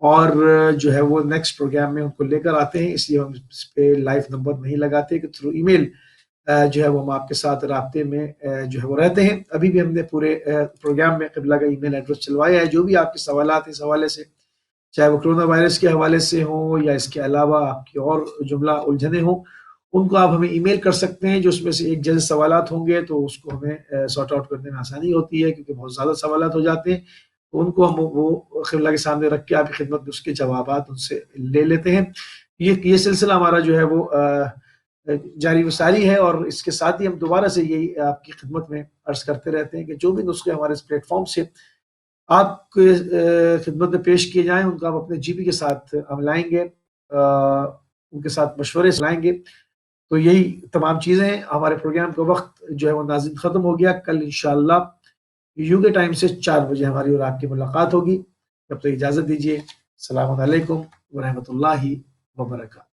और जो है वो नेक्स्ट प्रोग्राम में उनको लेकर आते हैं। इसलिए हम इस पे लाइव नंबर नहीं लगाते कि थ्रू ईमेल जो है वो हम आपके साथ राब्ते में जो है वो रहते हैं। अभी भी हमने पूरे प्रोग्राम में क़िबला का ईमेल एड्रेस चलवाया है। जो भी आपके सवालात इस हवाले से, चाहे वो कोरोना वायरस के हवाले से हो या इसके अलावा आपकी और जुमला उलझने हो, उनको आप हमें ईमेल कर सकते हैं। जो उसमें से एक जैसे सवालात होंगे तो उसको हमें सॉर्ट आउट करने में आसानी होती है, क्योंकि बहुत ज़्यादा सवालात हो जाते हैं। तो उनको हम वो क़िबला के सामने रख के आपकी खिदमत में उसके जवाबात उनसे ले लेते हैं। ये सिलसिला हमारा जो है वो जारी वसारी है। और इसके साथ ही हम दोबारा से यही आपकी खिदमत में अर्ज़ करते रहते हैं कि जो भी नुस्खे हमारे इस प्लेटफॉर्म से आपके खिदमत में पेश किए जाएँ, उनको आप अपने GP के साथ अमलाएँगे, उनके साथ मशवरे से लाएँगे। तो यही तमाम चीज़ें हैं। हमारे प्रोग्राम का वक्त जो है वो नाज़रीन ख़त्म हो गया। कल इंशाअल्लाह UK टाइम से 4 बजे हमारी और आपकी मुलाकात होगी। तब तक इजाज़त दीजिए। अस्सलामु अलैकुम व रहमतुल्लाहि व बरकातहू।